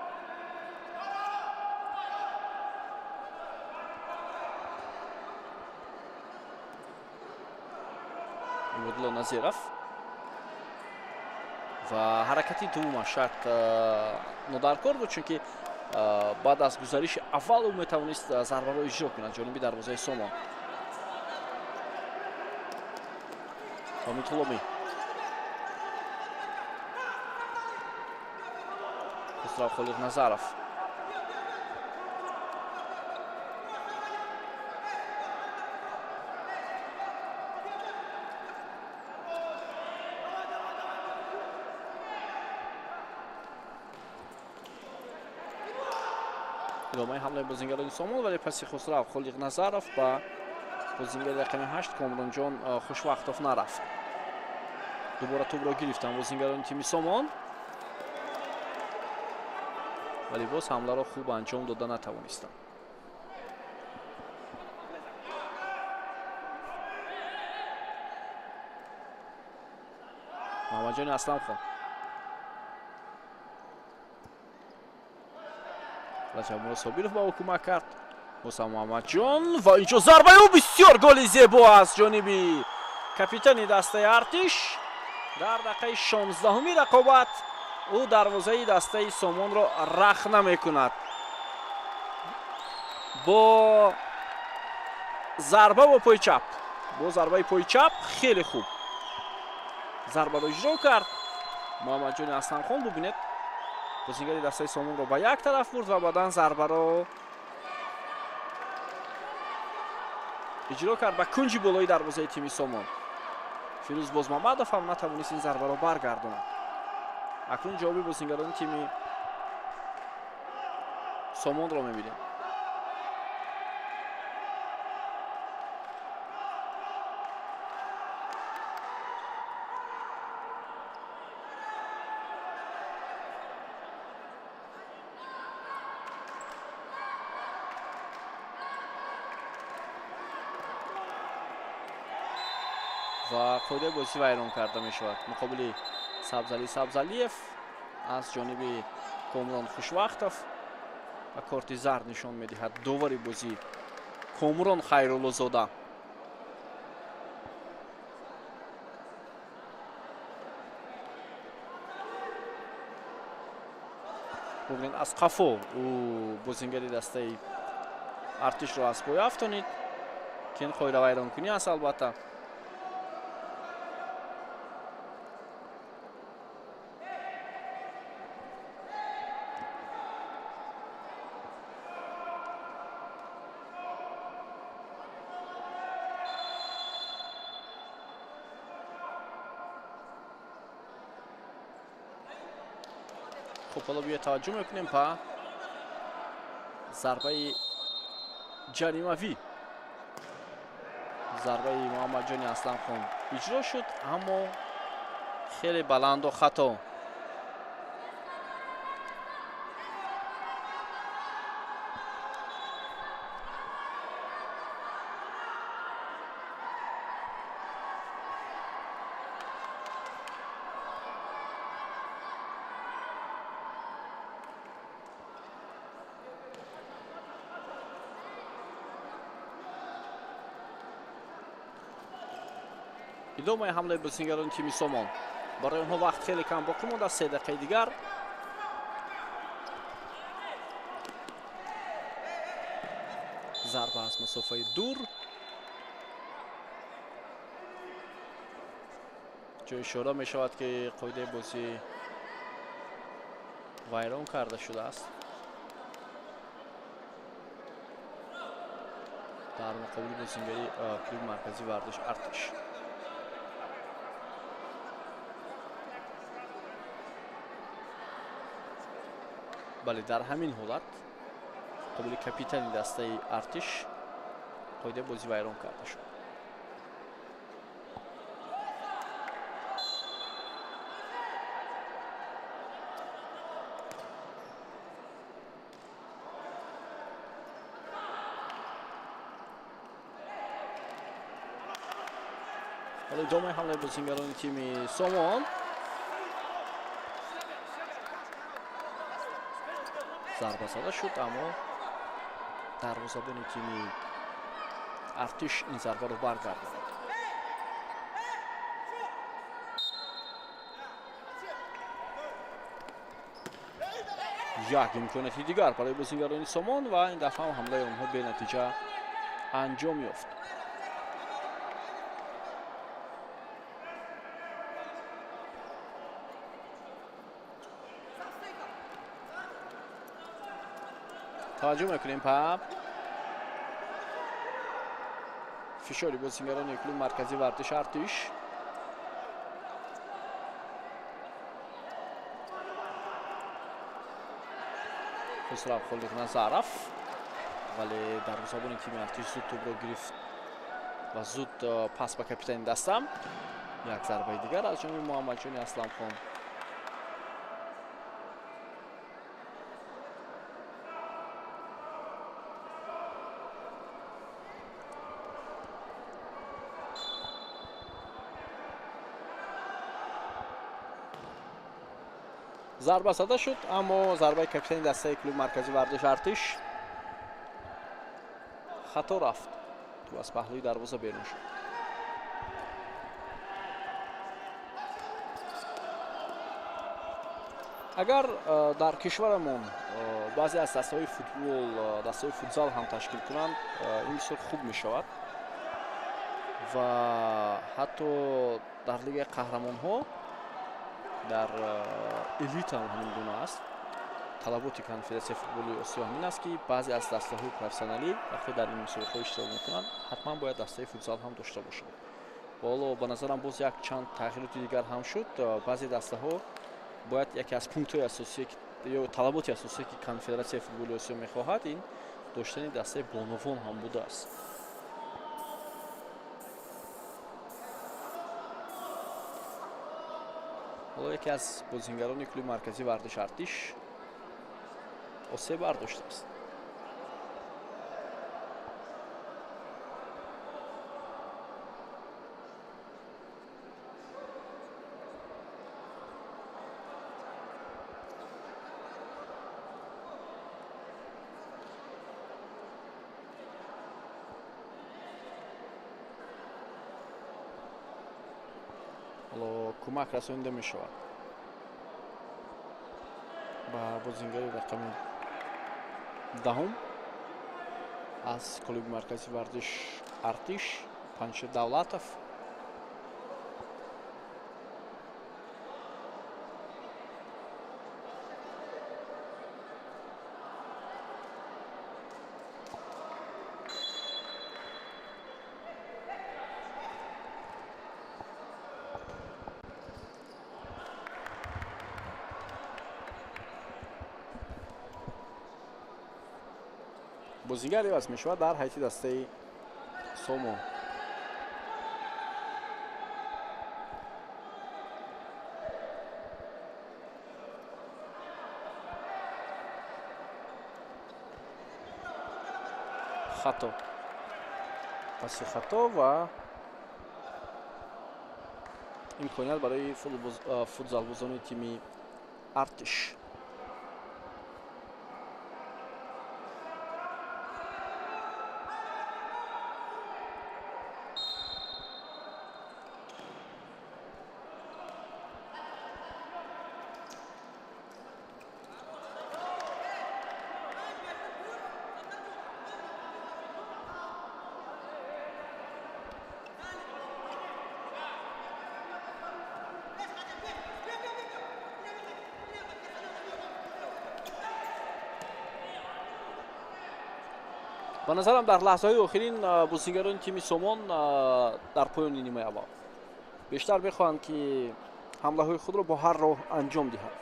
A: عبدالله نظیرов و حرکتی دوم شاید نادرکار بود، چون که بعد از گزارش اول او میتوانست ضربه را اجرا کند جانبی دروازه سومون. حامد غلامی خسرو خالق نظرов ادامه حمله بازیگران سومون، ولی پس خسرو خالق نظرов با بازیگر رقم 8 کامران جان خوشوقتов نرفت. دوباره توپ را گرفتن بازیگران تیم سومون، ولی باز حمله را خوب انجام دادن نتوانستند. محمد جان اسلم خان رجب صابیرov با او کمک کرد. حسین محمد جان و اینجا ضربه او بسیار گل زیبا از جانبی کاپیتان دسته ارتش. در دقیقه 16 رقابت او دروازه دسته سومون را رخنه میکند با ضربه با پای چپ. با ضربه پای چپ خیلی خوب ضربه را اجرا کرد محمد جان اسلم خان. ببینید بازیگر دسته سومون را به یک طرف برد و بعداً ضربه را اجرا کرد به کنج بالای دروازه تیم سومون. فیروز بازمحمدov هم نتوانست این ضربه را برگرداند. اکنون جوابی بازیگران تیم سومون را می‌بینیم. و قاعده بازی ویران کرده می شود. مقابل سبزعلی سبزعلیف از جانب کامران خوشوقتov و کارت زرد نشان می دهد دوباره بازی کامران خیرالله زاده. ببینید از قفو او بازیگر دسته ارتش را از پای افتانید که این قاعده ویران کنی است. البته خب حالا بیا توجه میکنیم په ضربه جریموی. ضربه محمد جان اسلم خان اجرا شد اما خیلی بلند و خطا. ادامه حمله بازیگران تیم سومون. برای اونها وقت خیلی کم باقی مونده. 3 دقیقه دیگر. ضربه از مسافه دور اینجا اشاره می شود که قاعده بازی ویران کرده شده است در مقابل بازیگری کلوب مرکزی ورزش ارتش. بله در همین حالت قابل کاپیتان دسته ارتش قاعده بازی ویران کرده شد. حالا ادامه حمله بازیگران تیم سامان. ضربه زده شد اما دروازه‌بان تیم ارتش این ضربه رو برگرداند. یک امکاناتی دیگر برای بازیگران سامان و این دفعه هم حمله آنها به نتیجه انجام یافت. توجه میکنیم پا فشاری بازیگران کلوب مرکزی ورزش ارتش. خسرو خالد نظرف ولی دروازه‌بان تیم ارتش زود توپ را گرفت و زود پاس به کاپیتان دستم. یک ضربه دیگر از جانب محمد جان اسلم خان. ضربه زده شد اما ضربه کاپیتان دسته کلوب مرکزی ورزش ارتش خطا رفت. تو از پهلوی دروازه بیرون شد. اگر در کشورمون بعضی از دسته‌های فوتبال دسته‌های فوتزال هم تشکیل کنند این بسیار خوب می شود و حتی در لیگ قهرمان‌ها در الیت هم همین گونه است. طلبات کنفدراسیون فوتبال آسیا همین است که بعضی از دسته‌های پروفسیونالی وقتی در این مسابقه اشتراک می‌کنند حتما باید دسته فوتزال هم داشته باشند. والا به نظرم باز یک چند تغییرات دیگر هم شد. بعضی دسته‌ها باید یکی از پونکت‌های اساسی یا طلبات اساسی که کنفدراسیون فوتبال آسیا می‌خواهد این داشتن دسته بانوان هم بوده است. حالا یکی از بازیگران کلوب مرکزی ورزش ارتش آسیب برداشته است. حالا کمک رسانیده می شود با بازیگری رقم دهم از کلوب مرکزی ورزش ارتش پنجشیر دولتов. بازیگری عوض می شود در حیث دسته سومو. خطا پس خطا و امکانیت برای فوتزال بازان تیم ارتش. ба назарам дар лаҳзаҳои охирин бозигарони тими Сомон дар поёни нимаи аввал бештар мехоҳанд ки ҳамлаҳои худро бо ҳар роҳ анҷом диҳанд.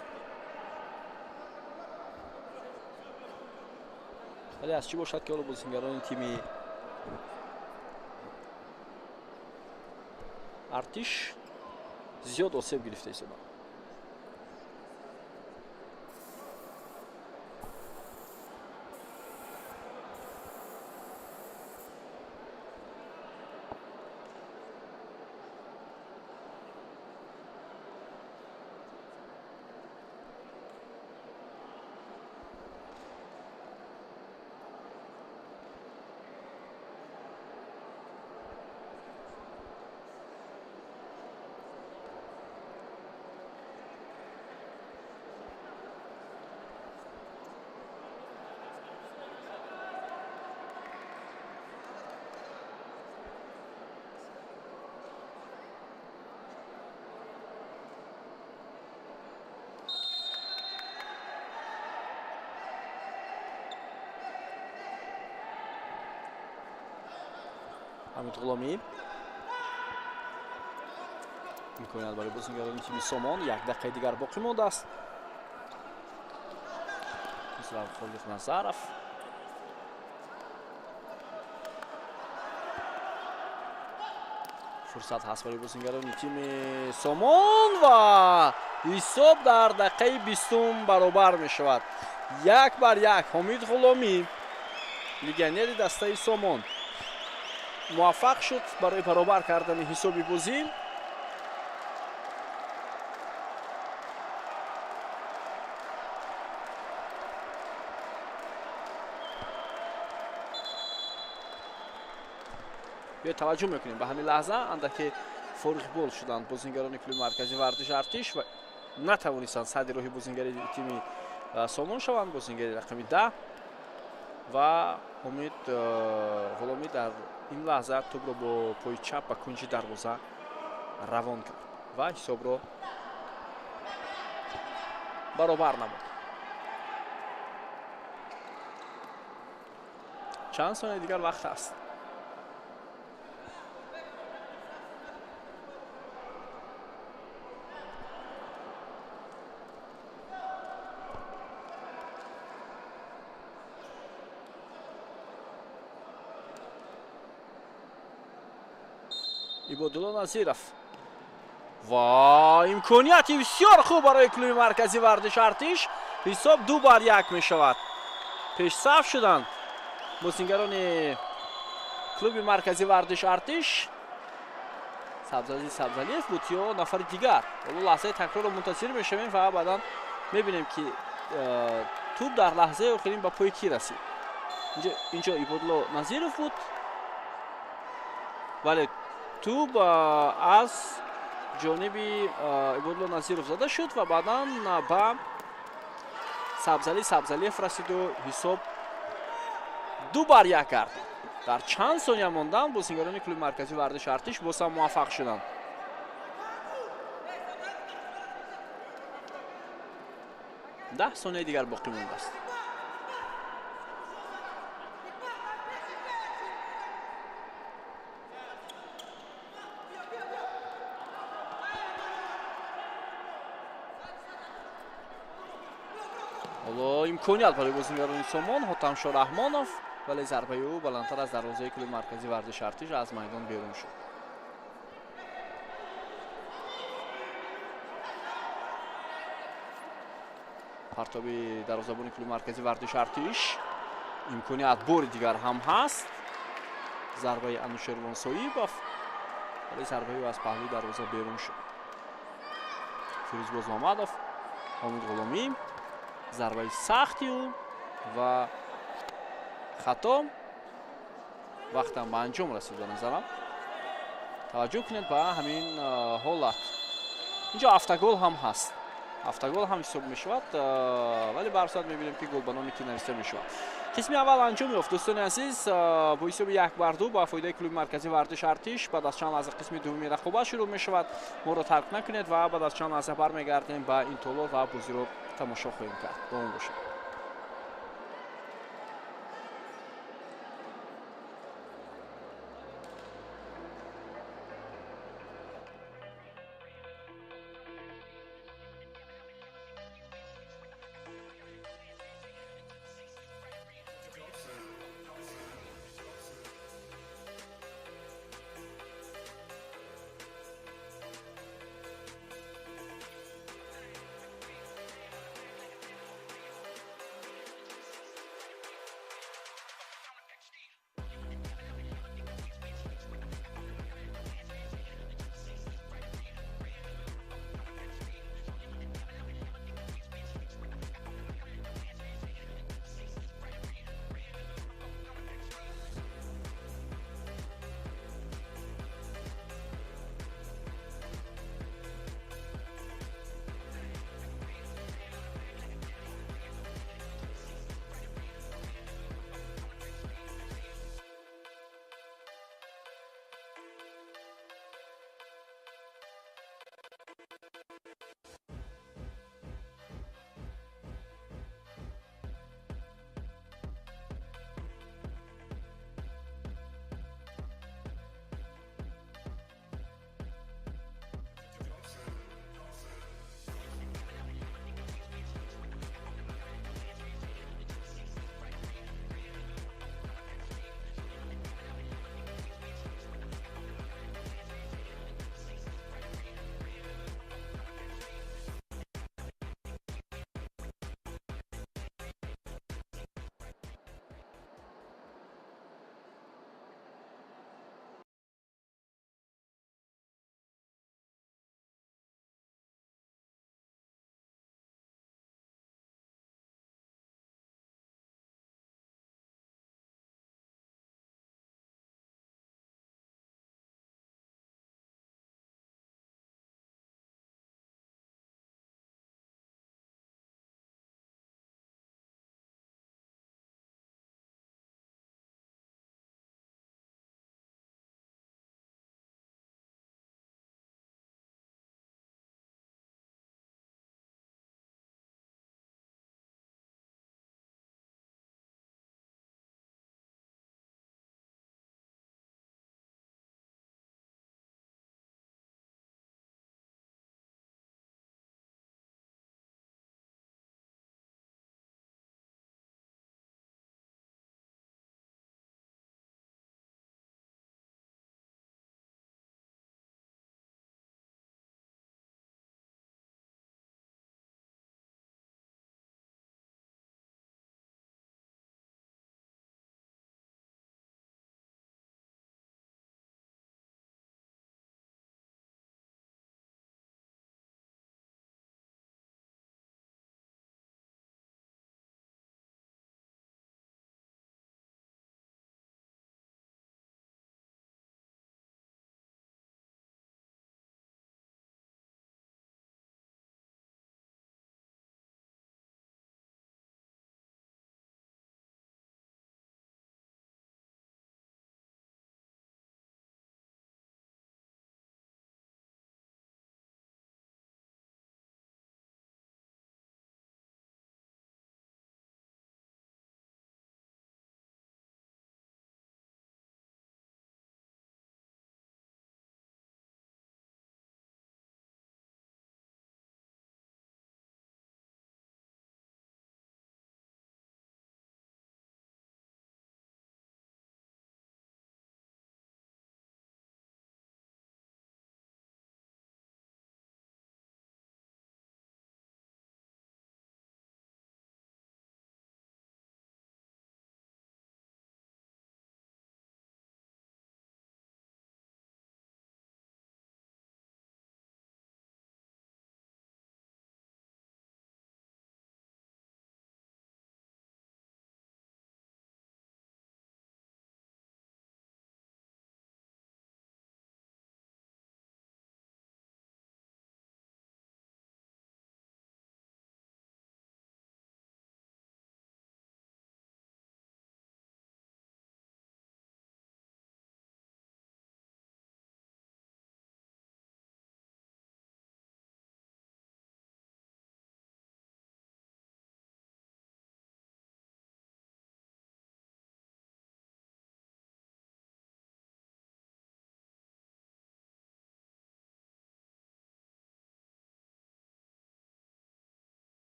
A: вале аз чӣ бошад ки ҳоло бозигарони тими артиш зиёд осеб гирифта истоданд. ҳамид ғуломӣ имконият барои бозигарони тими Сомон. 1 дақиқаи дигар боқӣ мондааст. Фолиқ Назаров фурсат ҳаст барои бозигарони тими Сомон ва ҳисоб дар дақиқаи 20 баробар мешавад. 1-1. Ҳамид ғуломӣ легионери дастаи Сомон муваффақ шуд барои баробар кардани ҳисоби бозӣ. биёед таваҷҷӯҳ мекунем ба ҳамин лаҳза андаке фориғ бол шуданд бозигарони клуби маркази вардиш Артиш ва натавонистанд садри роҳи бозигари тими Сомон шаванд. Бозигари рақами 10 ва Ҳамид ғуломӣ дар ин лаҳза тӯбро бо пои чап ба кунҷи дарвоза равон кард ва ҳисобро баробар намуд. чанд сония дигар вақт аст. ибодулло Назиров ва имконияти бисёр хуб барои клуби маркази вардиш Артиш. ҳисоб 2-1 мешавад. пешсаф шуданд бозигарони клуби маркази вардиш Артиш. Сабзали Сабзалиев буд ё нафари дигар. ҳоло лаҳзаи такрорро мунтазир мешавем ва баъдан мебинем ки тӯб дар лаҳзаи охирин ба пои ки расид. инҷо Ибодулло Назиров буд, вале тӯб аз ҷониби Ибодулло Назиров зада шуд ва баъдан ба Сабзалиев расиду ҳисоб 2-1 кард. дар чанд сония мондан бозигарони клуби маркази вардиш Артиш боз ҳам муваффақ шуданд. ده ثانیه دیگر باقی مونده است. حالا امکانیت برای بازیگران سومون حاتمشاه رحمانov ولی ضربه او بلندتر از دروازه کلوب مرکزی ورزش ارتش از میدان بیرون شد. پرتابی دروازه‌بان کلوب مرکزی ورزش ارتش امکانیت بار دیگر هم هست. ضربه انوشیروان صایبov ولی ضربه او از پهلوی دروازه بیرون شد. فیروزباز محمدov، حامید غلامی، ضربه سختی او و خطا وقتم به انجام رسید. به نظرم توجه کنید به همین حالت. اینجا افتگل هم هست. افتگل هم حساب می شود ولی به هر صورت می بینیم که گل به نام کی نوشته می شود. قسمی اول انجام یافت دوستان عزیز با حساب 1-2 با فایده کلوب مرکزی ورزش ارتش. بعد از چند لحظه قسم دومی رقابت شروع می شود. ما رو ترک نکنید و بعد از چند لحظه برمیگردیم با این طولو و بازی رو تماشا خواهیم کرد. با اون باشید.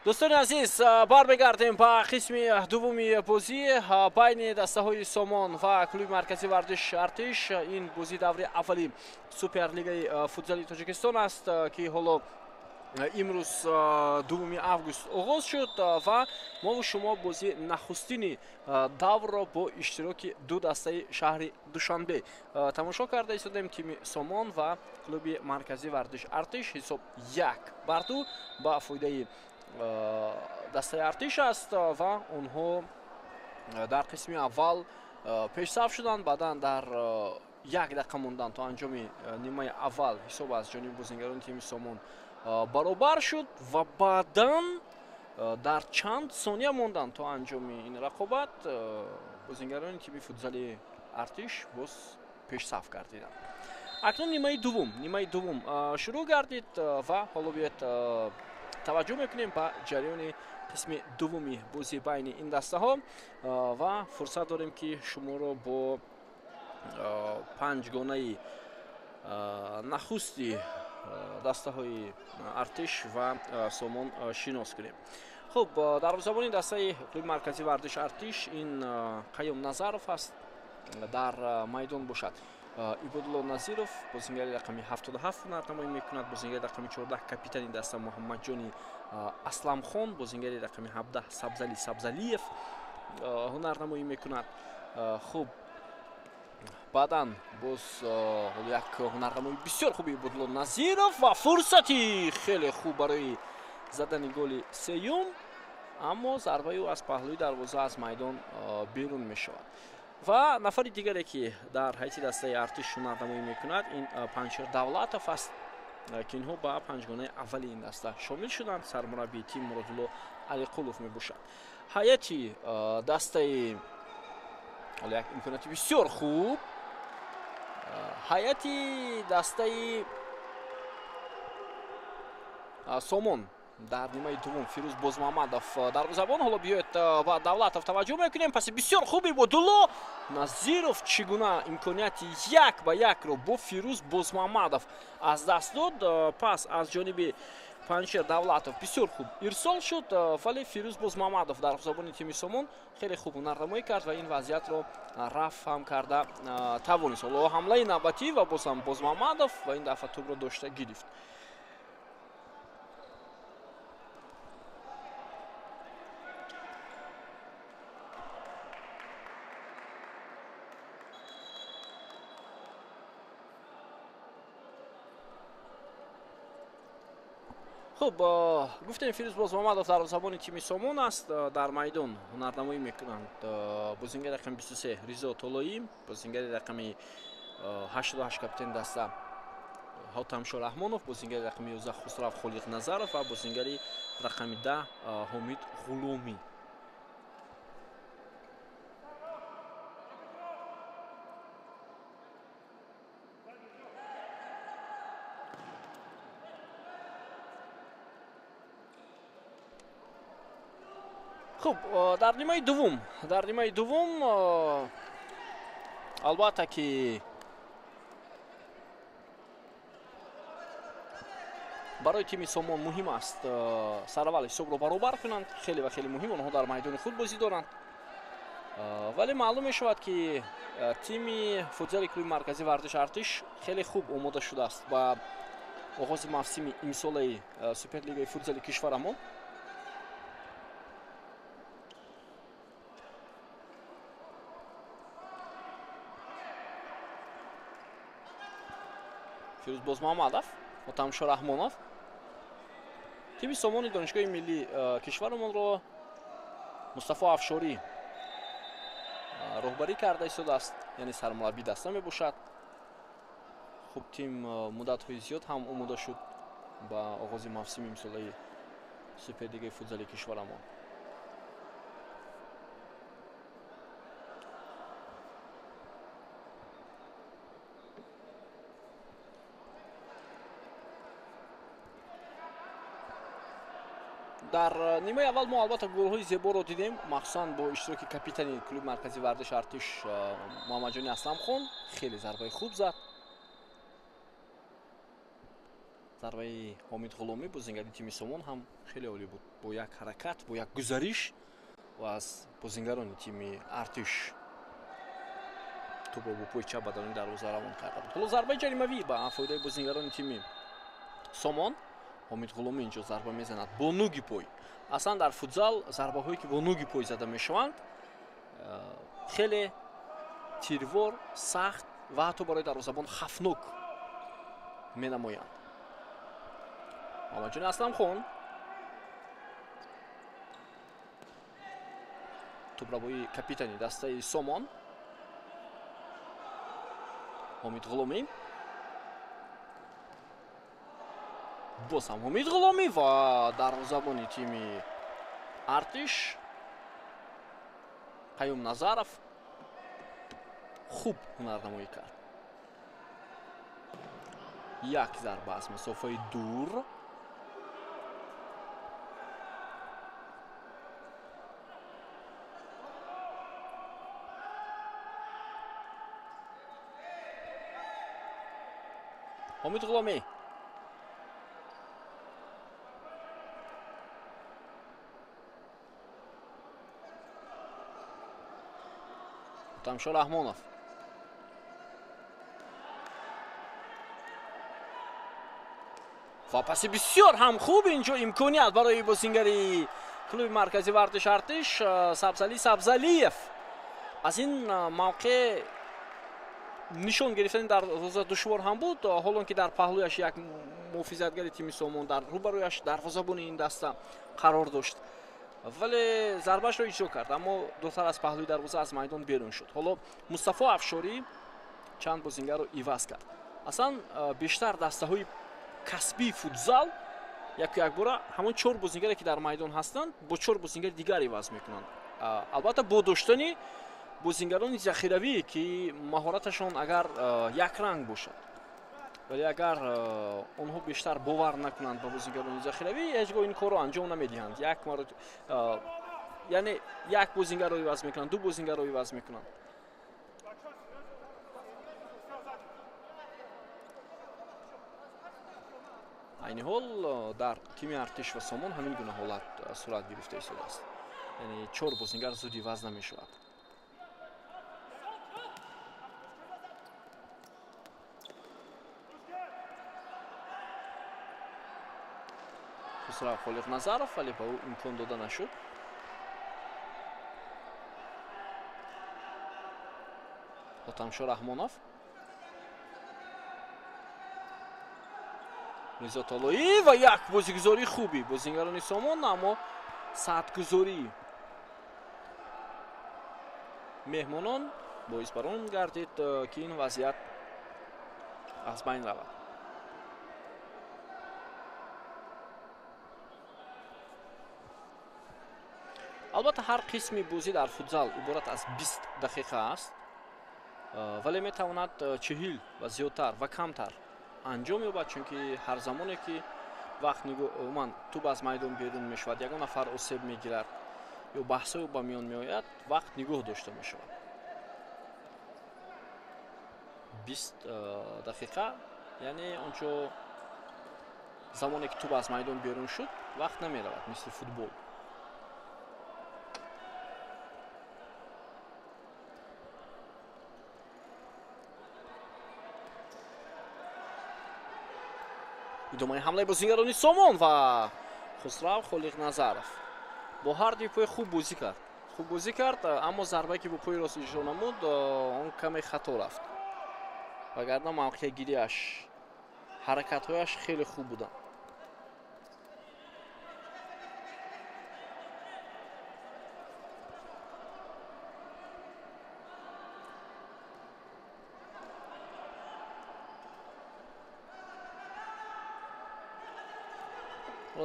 A: دوستان عزیز برمیگردیم به قسم دومی بازی بین دسته‌های سامان و کلوب مرکزی ورزش ارتش. این بازی دوره اولی سوپرلیگ فوتبال تاجیکستان است که حالا امروز دومی август آغاز شد و ما و شما بازی نخستین دور را با اشتراک دو دسته شهر دوشنبه تماشا کرده ایستادیم. تیم سامان و کلوب مرکزی ورزش ارتش حساب 1-2 با فایده دسته ارتش است و اونها در قسم اول پیشرفت شدند. بعدا در یک دقیقه موندن تا انجام نیمه اول حساب از جانب بازیگران تیم سامان برابر شد و بعدا در چند ثانیه موندن تا انجام این رقابت بازیگران تیم فوتبال ارتش باز پیشرفت کردند. اکنون نیمه دوم شروع گردید و حالا بیاید توجه میکنیم به جریان قسم دومی بازی بین این دسته ها و فرصت داریم که شما را با پنجگانه نخستی دسته های ارتش و سامان شناس کنیم. خب در زبان دسته کلوب مرکزی ورزش ارتش این قیوم نظرов است در میدان باشد. عبدالله نظیرов بازیگر رقم 77 هنرنمایی میکند. بازیگر رقم 14 کاپیتان این دسته محمد جانی اسلمخان. بازیگر رقم 17 سبزلی سبزلیف هنرنمایی میکند. خب بعدا باز یک هنرنمایی بسیار خوبی عبدالله نظیرов و فرصتی خیلی خوب برای زدن گل سیوم، اما ضربه او از پهلوی دروازه از میدان بیرون میشود. و نفر دیگری که در حیث دسته ارتش هنرنمایی میکند این پنچر دولتов است که اینها با پنجگانه اولی این دسته شامل شدند. سرمربی تیم مرادالله علیقولوف میباشد. هیئتی دسته یک امکاناتی بسیار خوب. هیئتی دسته سامان در نیمه دوم فیروز بازمحمدов دروازه‌بان. حالا بیاید با دولتов توجه میکنیم. پس بسیار خوبی عبدالله نظیرов چگونه امکانیت 1-1 رو با فیروز بازمحمدов از دست داد. پس از جانب پنچر دولتов بسیار خوب ارسال شد، ولی فیروز بازمحمدov دروازه‌بان تیم سامان خیلی خوب هنرنمایی کرد و این وضعیت رو رفع هم کرده توانست. حالا حمله نوبتی و باز هم بازمحمدov و این دفعه توپ رو داشته گرفت. خب گفتیم فیروز بازمحمدov دروازه‌بان تیم سامان است. در میدان هنرنمایی میکنند بازیگر رقم 23 ریزا طلایی، بازیگر رقم 88 کاپیتان دسته حاتمشاه رحمانов، بازیگر رقم 11 خسرو خالق نظرов و بازیگر رقم 10 حامید غلومی. خب در نیمه دوم البته که برای تیم سامان مهم است سراول حساب رو برابر کنند. خیلی و خیلی مهم، آنها در میدان خود بازی دارند، ولی معلوم می شود که تیم فوتبال کلوب مرکزی ورزش ارتش خیلی خوب آماده شده است با آغاز موسم امسال سوپرلیگ فوتبال کشورمان. فیروز بازمحمدov و حاتمشاه رحمانov تیم سامان دانشگاه ملی کشورمان را مصطفی افشاری راهبری کرده ایستاده است، یعنی سرمربی دسته می باشد. خب تیم مدت های زیاد هم آماده شد با آغاز موسم امسال سوپرلیگ فوتبال کشورمان. در نیمه اول ما البته گل‌های زیبا رو دیدیم، مخصوصا با اشتراک کاپیتان کلوب مرکزی ورزش ارتش محمد جانی اسلمخان. خیلی ضربه خوب زد. зарбаи Ҳомид Ғуломӣ бозингари тими Сомон ҳам хеле олӣ буд. Бо як ҳаракат, бо як гузариш ва аз бозингарони тими Артиш тӯбро бо пӯи чап ба даруни дарвоза равон карда буд. Ҳоло зарбаи ҷаримавӣ ба фоидаи бозингарони тими Сомон. Ҳомид Ғуломӣ инҷо зарба мезанад бо нӯги пой. Аслан дар футзал зарбаҳое ки бо нӯги пой зада мешаванд хеле тирвор, сахт ва ҳатто барои дарвозабон хафнок менамоянд. Мамаҷони Асламхон тӯбравои капитани дастаи Сомон. Ҳомид Ғуломӣ, боз ҳам Ҳомид Ғуломӣ ва дарвозабони тими Артиш Қаюм Назаров хуб ҳунарнамоӣ кард. Як зарба аз масофаи дур. Ҳомид Ғуломӣ Тамшо Раҳмонов ва паси бисёр ҳам хуб инҷо имконият барои бозингари клуби маркази вартиш Артиш Сабзалӣ Сабзалиев. аз ин мавқеъ нишон гирифтани дарвоза душвор ҳам буд, ҳолон ки дар паҳлӯяш як муҳофизатгари тими Сомон дар рӯбарӯяш дарвозабони ин даста қарор дошт, вале зарбашро иҷро кард, аммо дуртар аз паҳлӯи дарвоза аз майдон берун шуд. ҳоло Мустафо Афшорӣ чанд бозингарро иваз кард. аслан бештар дастаҳои касбии футзал якбора ҳамон 4 бозингаре ки дар майдон ҳастанд бо 4 бозингари дигар иваз мекунанд. албатта бо доштани бозингарони захиравӣ ки маҳораташон агар якранг бошад, вале агар онҳо бештар бовар накунанд ба бозингарони захиравӣ, ҳеҷ гоҳ ин корро анҷом намедиҳанд. яъне як бозингарро иваз мекунанд, ду бозингарро иваз мекунанд. айни ҳол дар тими Артиш ва Сомон ҳамин гуна ҳолат сурат гирифта истодааст. яъне 4 бозингар зуд иваз намешавад. Хусрав Холиқ Назаров, вале ба ӯ имкон дода нашуд. Отамшо Раҳмонов, Ризо Толоӣ ва як бозигузори хуби бозингарони Сомон, аммо садгузории меҳмонон боис бар он гардид ки ин вазъият аз байн равад. албатта ҳар қисми бозӣ дар футзал иборат аз 20 дақиқа аст, вале метавонад 40 ва зиёдтар ва камтар анҷом ёбад, чунки ҳар замоне ки вақт умуман тӯб аз майдон берун мешавад, ягон нафар осеб мегирад ё баҳсое ба миён меояд, вақт нигоҳ дошта мешавад. 20 дақиқа яъне ончо замоне ки тӯб аз майдон берун шуд, вақт намеравад мисли футбол. идомаи ҳамлаи бозингарони Сомон ва Хусрав Холиқ Назаров бо ҳар ду пӯи хуб бозӣ кард, аммо зарбае ки бо пӯи рост иҷро намуд, он каме хато рафт. вагарна мавқеъгирияш, ҳаракатҳояш хеле хуб буданд.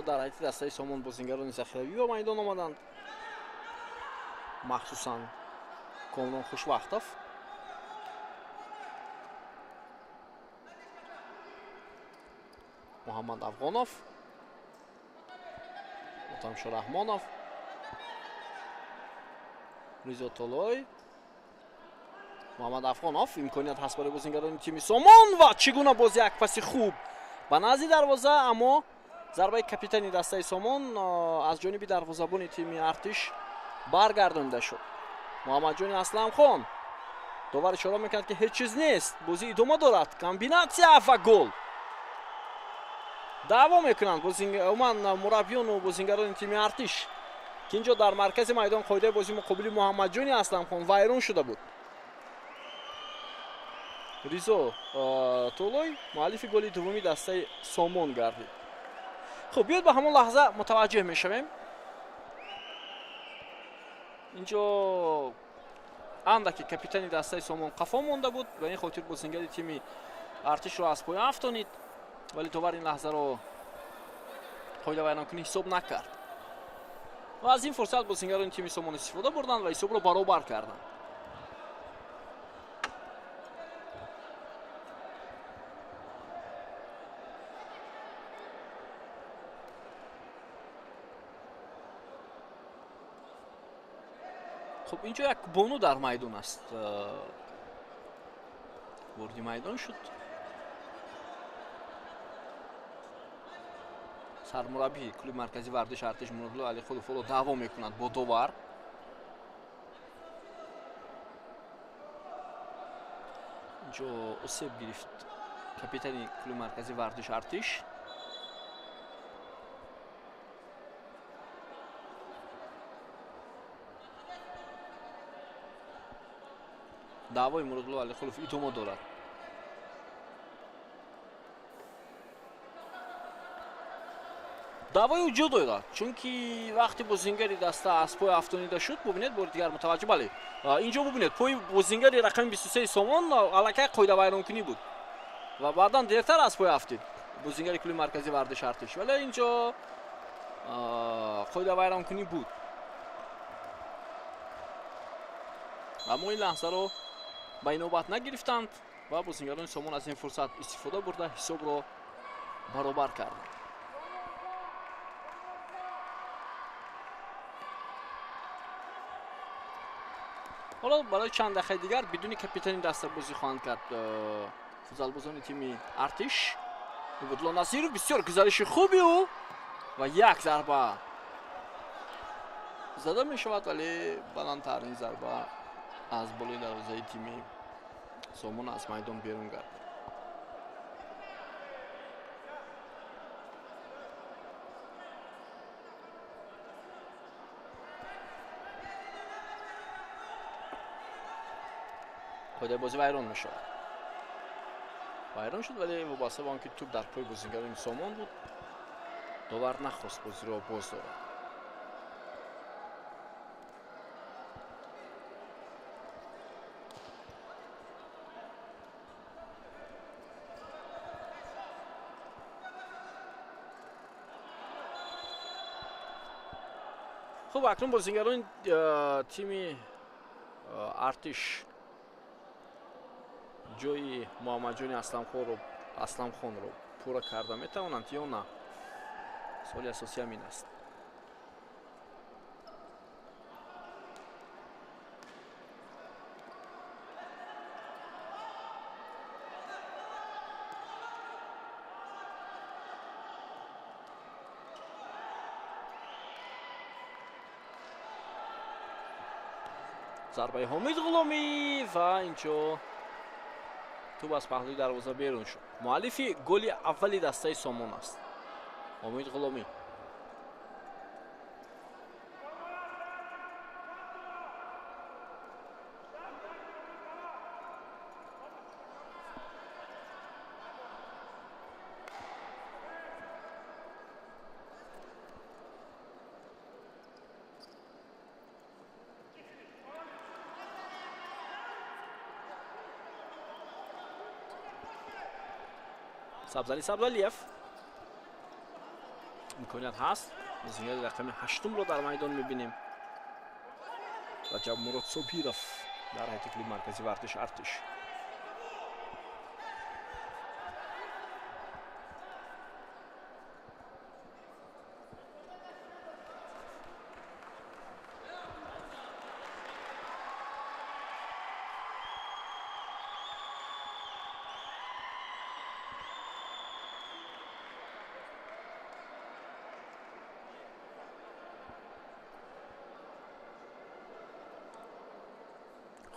A: дар ҳайати дастаи Сомон бозингарони захиравӣ ба майдон омаданд, махсусан Комрон Хушвақтов. Муҳаммад Афғонов, Отамшо Раҳмонов, Ризо Толоӣ, Муҳаммад Афғонов. имконият ҳаст барои бозингарони тими Сомон ва чӣ гуна боз як паси хуб ба назди дарвоза, аммо зарбаи капитани дастаи Сомон аз ҷониби дарвозабони тими Артиш баргардонда шуд. Муҳаммадҷони Асламхон довар ишора мекард ки ҳеҷ чиз нест, бозӣ идома дорад, комбинатсия ва гол. даъво мекунанд умуман мураббиёну бозингарони тими Артиш ки инҷо дар маркази майдон қоидаи бозии муқобили Муҳаммадҷони Асламхон вайрон шуда буд. Ризо Толой муаллифи голи дуввуми дастаи Сомон гардид. хуб, биёед ба ҳамон лаҳза мутаваҷҷеҳ мешавем. инҷо андаке капитани дастаи Сомон қафо монда буд, ба ин хотир бозингари тими Артишро аз поя афтонид, вале товар ин лаҳзаро қоидавайронкунӣ ҳисоб накард. ва аз ин фурсат бозингарони тими Сомон истифода бурданд ва ҳисобро баробар карданд. хуб, инҷо як бону дар майдон аст. ворди майдон шуд. сармураббии клуби маркази вардиши Артиш Муродло Алихудовро даъво мекунад бо довар. инҷо осеб гирифт капитани клуби маркази вардиши Артиш. даъвои Муродло Алихудов идома дорад. даъвои вуҷуд дорад, чунки вақти бозингари даста аз пой афтонида шуд, бубинед бори дигар мутаваҷҷеҳ, бале инҷо бубинед пои бозингари рақами 23 Сомон аллакай қоидавайронкунӣ буд ва баъдан дертар аз пой афтид бозингари клуби маркази вардиши Артиш, вале инҷо қоидавайронкунӣ буд. аммо ин лаҳзаро ба инобат нагирифтанд ва бозингарони Сомон аз ин фурсат истифода бурда ҳисобро баробар карданд. ҳоло барои чанд дақиқаи дигар бидуни капитани даста бозӣ хоҳанд кард футзалбозони тими Артиш. Убудло Назиров, бисёр гузариши хуби ӯ ва як зарба зада мешавад, вале баландтарин зарба аз болои дарвозаи тими Сомон аз майдон берун гардид. қоидаи бозӣ вайрон мешавад. вайрон шуд, вале вобаста ба он ки туп дар пои бозингарони Сомон буд, довар нахост бозиро боз дорад. хуб, акнун бозингарони тими Артиш ҷои Муҳаммадҷони Асламхонро пурра карда метавонанд ё на? соли асосӣ ҳамин аст. зарбаи Ҳомид Ғуломӣ ва инҷо туп аз паҳлӯи дарвоза берун шуд. муаллифи голи аввали дастаи Сомон аст Ҳомид Ғуломӣ. Сабзалиев имконият ҳаст. бозингари рақами 8-ро дар майдон мебинем. Раҷабмурод Собиров дар ҳайати клуби маркази вардиши Артиш.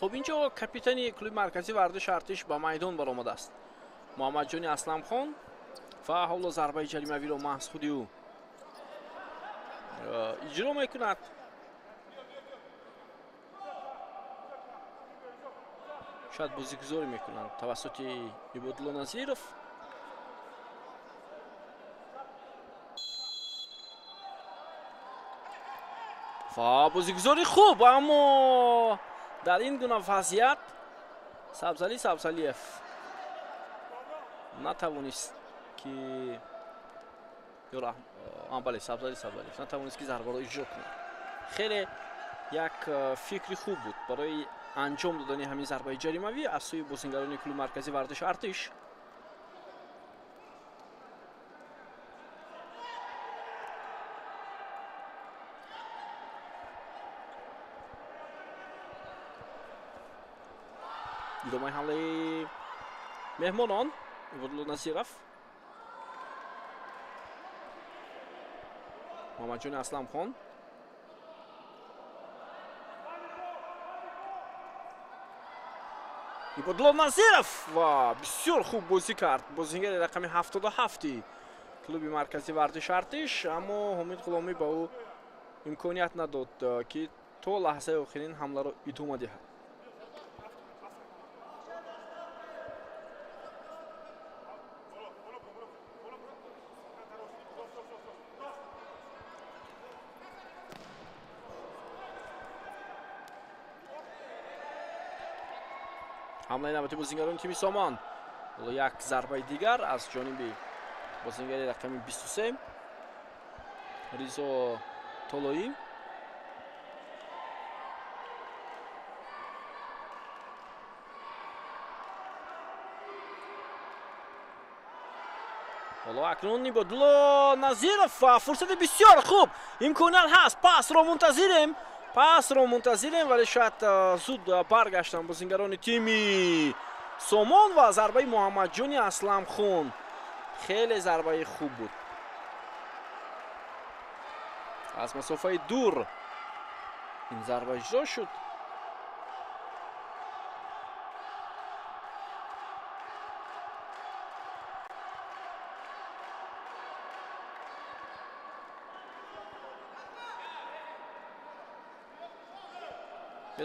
A: خب اینجا کاپیتانی کلوب مرکزی ورزش ارتش با майдон баромада аст. муҳаммадҷони асламхон ва ҳоло зарбаи ҷаримавиро маҳз худи ӯ иҷро мекунад. шояд бозигузорӣ мекунанд тавассути ибодулло назиров. ва бозигузори хуб, аммо дар ин гуна вазъият Сабзали Сабзалиев натавонист ки бале Сабзали Сабзалиев натавонист ки зарбаро иҷро кунад. хеле як фикри хуб буд барои анҷом додани ҳамин зарбаи ҷаримавӣ аз сӯи бозингарони клуби маркази вардаши артиш. идомаи ҳамлаи меҳмонон ибодулло назиров, муҳаммадҷони асламхон, ибодулло назиров ва бисёр хуб бозӣ кард бозингари рақами 77 клуби маркази вардаши артиш, аммо ҳомид ғуломӣ ба ӯ имконият надод ки то лаҳзаи охирин ҳамларо идома диҳад. ҳамлаи навбати бозингарони тими Сомон. ҳоло як зарбаи дигар аз ҷониби бозингари рақами 23 Ризо Толоӣ. ҳоло акнун ибодулло назиров ва фурсати бисёр хуб, имконият ҳаст, пасро мунтазирем вале шояд зуд баргаштан бозингарони тими Сомон ва зарбаи муҳаммадҷони асламхон хеле зарбаи хуб буд. аз масофаи дур ин зарба иҷро шуд.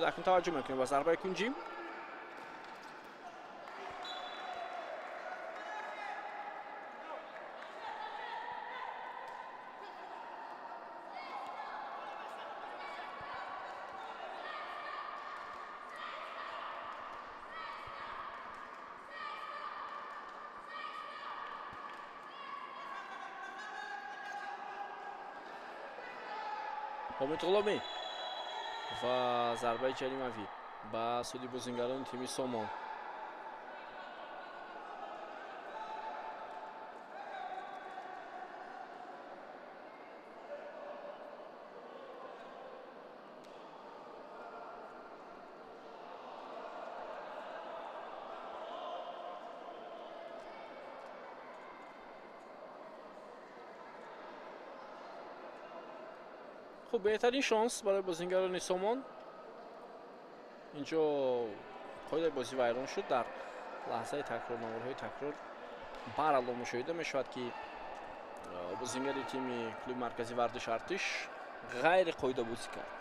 A: акнун таваҷҷӯҳ мекунем ба зарбаи кунҷӣ. ҳомид ғуломӣ ва зарбаи ҷаримавӣ ба суди бозингарони тими Сомон. خب بهترین شانس برای بازیگران سومون. اینجا قاعده بازی ویران شد. در لحظه تکرار نمارهای تکرار برالله مشاهده میشود که بازیگر تیم کلوب مرکزی ورزش ارتش غیر قاعده بازی کرد.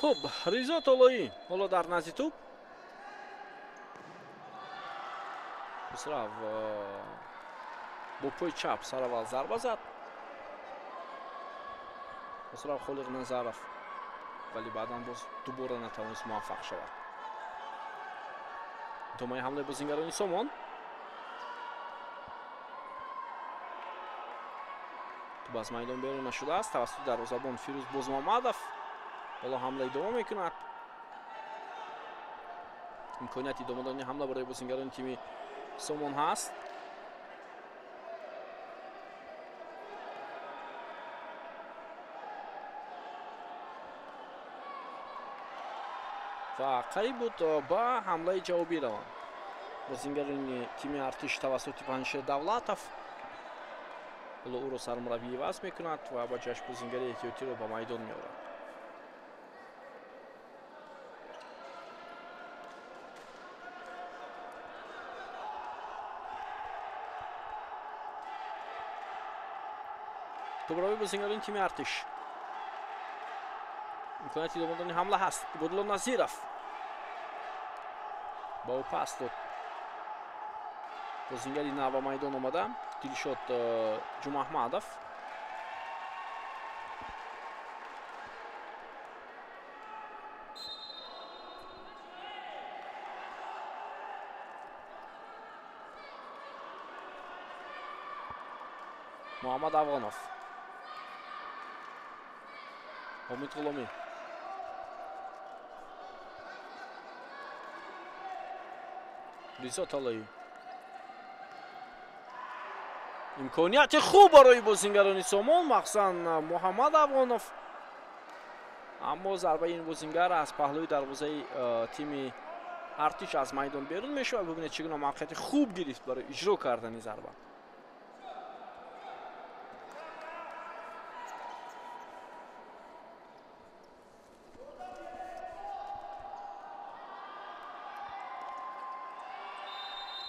A: خب ریزا طلایی حالا در نزدیک توپ بسرعه با پای چپ سر اول ضربه زد. بسرعه خالق نظرف ولی بعدا باز دوباره نتوانست موفق شود. ادامه حمله بازیگران سومون. توپ از میدان بیرون نشده است توسط دروازه‌بان فیروز بازمحمدов. حالا حمله ادامه میکند. امکانیت ادامه دادن حمله برای بازیگران تیم سومون هست. ва қариб буд ба ҳамлаи ҷавобӣ раванд. бозингари тими артиш тавассути Панҷшер Давлатов ҳоло ӯро сармураббӣ иваз мекунад ва ба ҷашн бозингари эҳтиётиро ба майдон меорад. тӯбравии бозингарони тими артиш. имконияти идома додани ҳамла ҳаст. Ибодулло Назиров ба ӯ пас дод. бозингари нав ба майдон омада Дилшод Ҷумаҳмадов. Муҳаммад Афғонов. ҳомид ғуломӣ. ризо талоӣ. имконияти хуб барои бозингарони Сомон, махсусан Муҳаммад Афғонов. аммо зарбаи ин бозингар аз паҳлӯи дарвозаи тими артиш аз майдон берун мешавад. бубинед чӣ гуна мавқеияти хуб гирифт барои иҷро кардани зарба.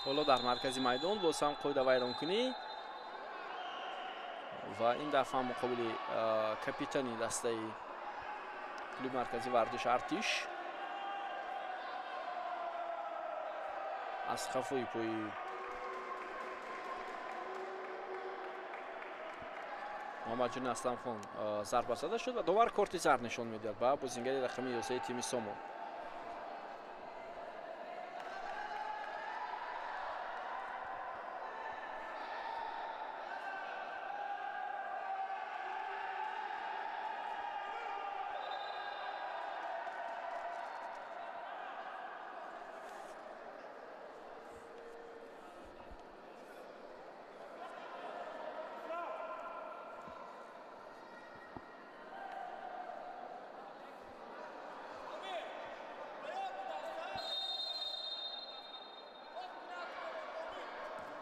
A: ҳоло дар маркази майдон боз ҳам қоида вайронкунӣ ва ин дафъа муқобили капитани дастаи клуби маркази варзиши артиш аз хафои пои Муҳаммаҷон Асламхон зарба зада шуд ва довар корти зард нишон медиҳад ба бозингари рақами 11 тими Сомон.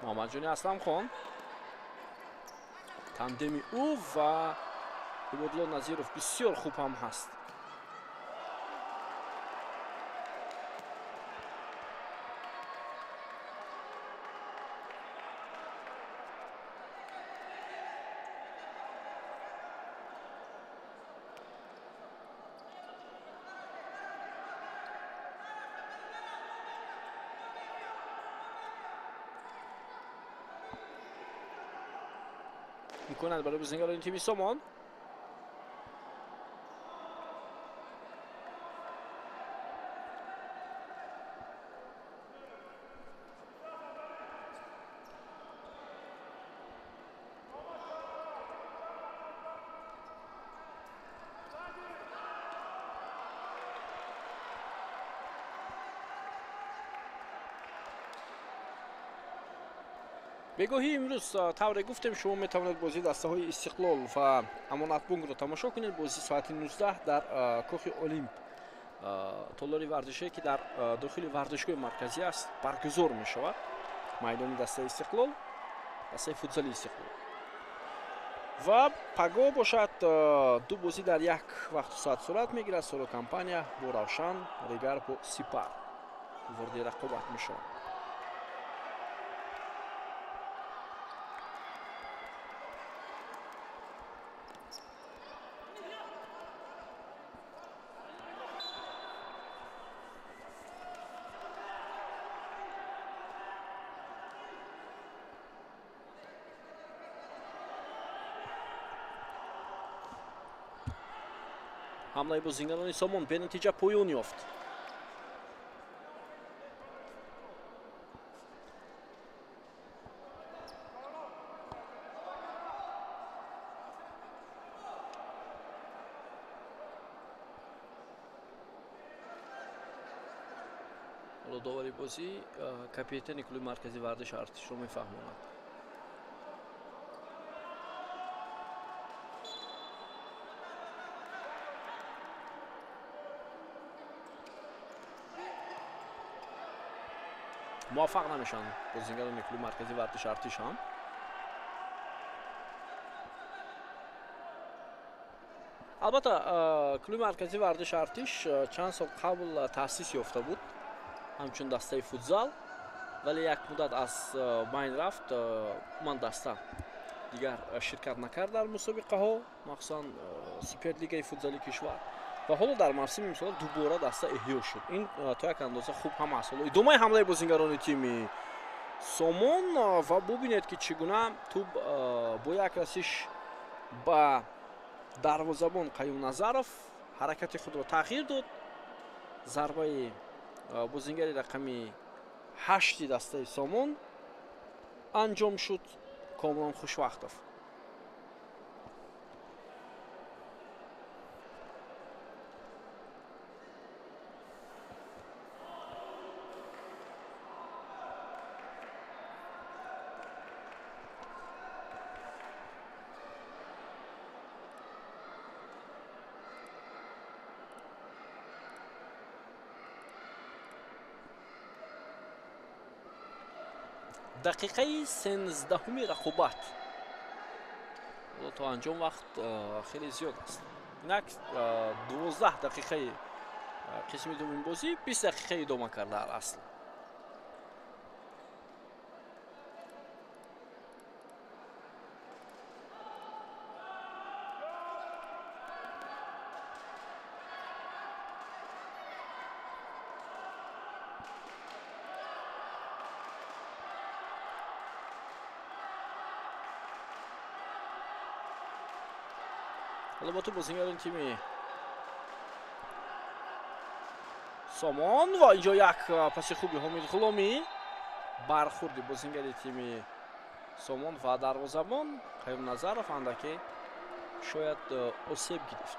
A: Муҳаммаҷони Асламхон, тандеми ӯ ва Ибодулло Назиров бисёр хуб ҳам ҳаст. میکند برای بازیکنان تیم سومون. бегоҳӣ имрӯз тавре гуфтем шумо метавонед бозии дастаҳои Истиқлол ва Амонатбункро тамошо кунед. бозии соати 19 дар кӯхи Олимп, толори варзишие ки дар дохили варзишгоҳи марказӣ аст, баргузор мешавад. майдони дастаи Истиқлол, дастаи футзали Истиқлол. ва пагоҳ бошад ду бозӣ дар як вақту соат сурат мегирад. Соло компания бо Равшан, Регар бо Сипар ворди рақобат мешавад. ҳамлаи бозингарони Сомон бенатиҷа поён ёфт. ҳоло довари бозӣ капитани клуби маркази варзиши артишро мефаҳмонад. муваффақ намешанд бозингарони клуби марказии вардиши Артиш ҳам. албатта клуби марказии вардиши Артиш чанд сол қабл таъсис ёфта буд ҳамчун дастаи футзал, вале як муддат аз байн рафт. ман даста дигар ширкат накард дар мусобиқаҳо, махсусан суперлигаи футзали кишвар, ва ҳоло дар мавсими имсол дубора даста эҳё шуд. ин то як андоза хуб ҳам аст. ҳоло идомаи ҳамлаи бозингарони тими Сомон ва бубинед ки чӣ гуна туб бо як расиш ба дарвозабон Қаюм Назаров ҳаракати худро тағйир дод. зарбаи бозингари рақами 8 дастаи Сомон анҷом шуд. Комилан Хушвақтов. дақиқаи 13 рақобат то анҷом вақт хеле зиёд аст. инак 12 дақиқаи қисми дуввуми бозӣ, 20 дақиқа идома карда асл. ҳоло бо ту бозингарони тими Сомон ва инҷо як паси хуби Ҳомид Ғуломӣ. бархурди бозингари тими Сомон ва дарвозабон Қаюм Назаров андаке шояд осеб гирифт.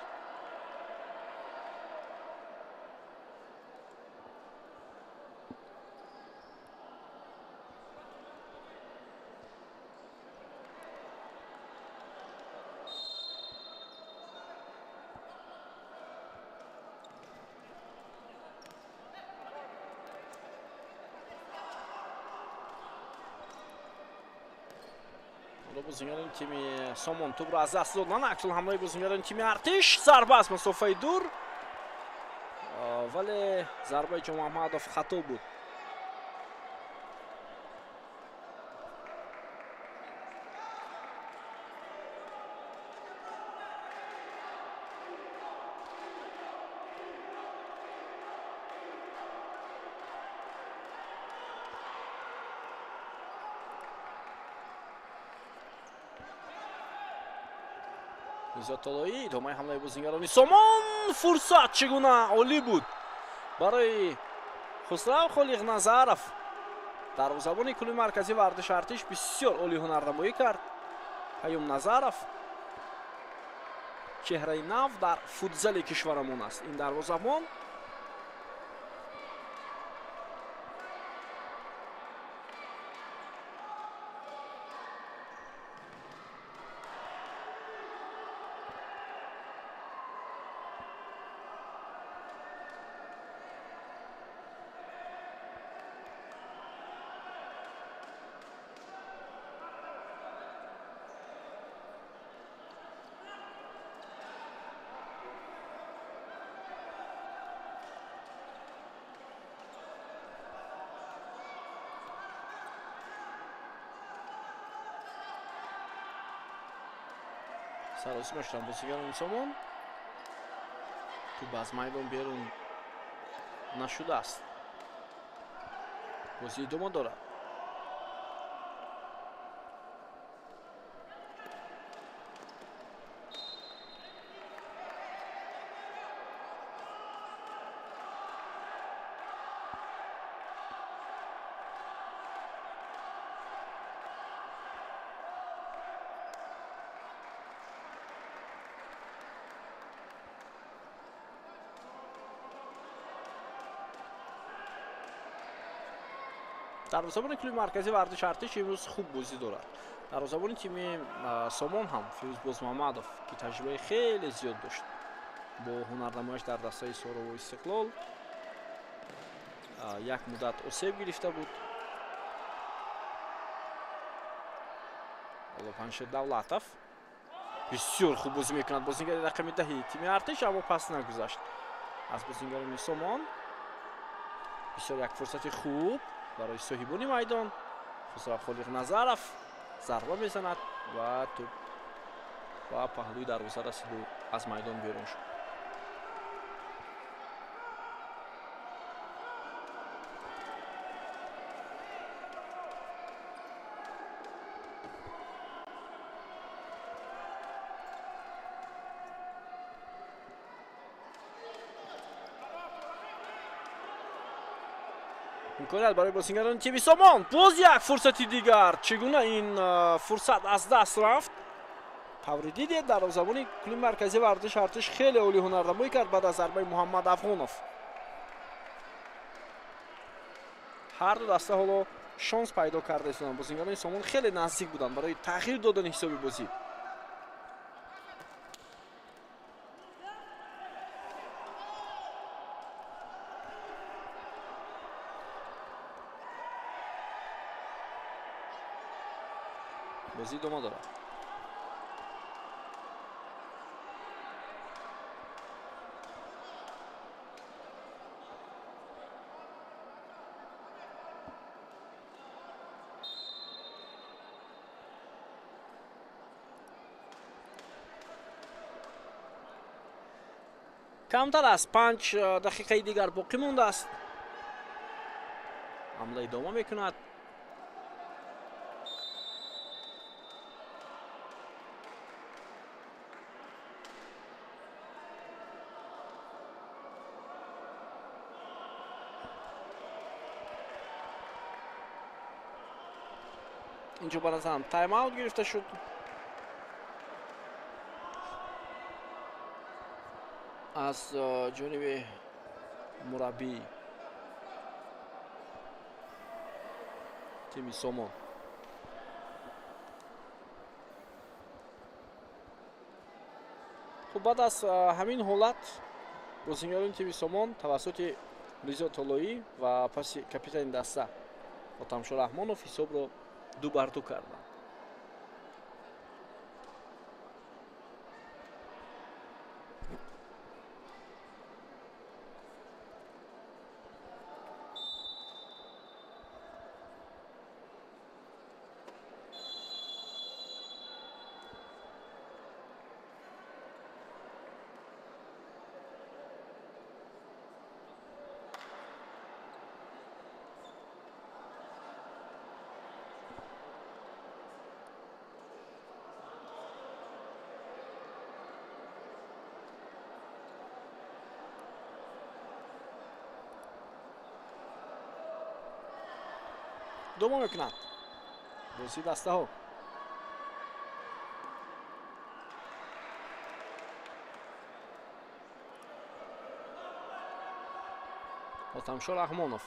A: бозингарони тими Сомон тубро аз даст доданд. аксун ҳамлаи бозингарони тими Артиш. зарба аз масофаи дур, вале зарбаи Ҷон Маҳмадов хато буд. Изотолои идомаи ҳамлаи бозингарони Сомон. фурсат чӣ гуна олӣ буд барои Хусрав Холиқ Назаров. дарвозабони клуби марказии вардиши Артиш бисёр олӣ ҳунарнамоӣ кард. Қаюм Назаров чеҳраи нав дар футзали кишварамон аст ин дарвозабон. саросима шуданд бозингарони Сомон. туб аз майдон берун нашудааст. бозӣ идома дорад. дарвозабони клуби марказии вардиши Артиш имрӯз хуб бозӣ дорад. дарвозабони тими Сомон ҳам Фирӯзбоз Маҳмадов ки таҷрибаи хеле зиёд дошт бо ҳунарнамояш дар дастаи Сорову Истиқлол, як муддат осеб гирифта буд. حالا پنشیر دولتов بسیار خوب بازی میکند. بازیگر رقم 10 تیم ارتش اما پس نگذاشت از بازیگران سامان. بسیار یک فرصت خوب برای صاحبان میدان. خسرو خالق نظرов ضربه میزند و توپ و پهلوی دروازه رسید و از میدان بیرون شد. می‌کند برای بازیگران تیم سامان. باز یک فرصتی دیگر. چگونه این فرصت از دست رفت؟ تورید دید دروازه‌بان کل مرکزی ورزش ارتش خیلی عالی هنرنمایی کرد بعد از ضربه محمد افغانوف. هر دو دسته حالا شانس پیدا کرده استند. بازیگران سامان خیلی نزدیک بودند برای تغییر دادن حساب بازی. بازی ادامه داره. کمتر از 5 دقیقه دیگر باقی مونده است. حمله ادامه میکند. اینجا به نظرم تایم اوت گرفته شد. از جانب مربی تیم سامان. خب بعد از همین حالت بازیگران تیم سامان توسط ریزا طلایی و پس کاپیتان دسته فتحشاه رحمانов حساب را 2-2 کردند. دوم میکند بازی دسته ها. فتحشاه رحمانov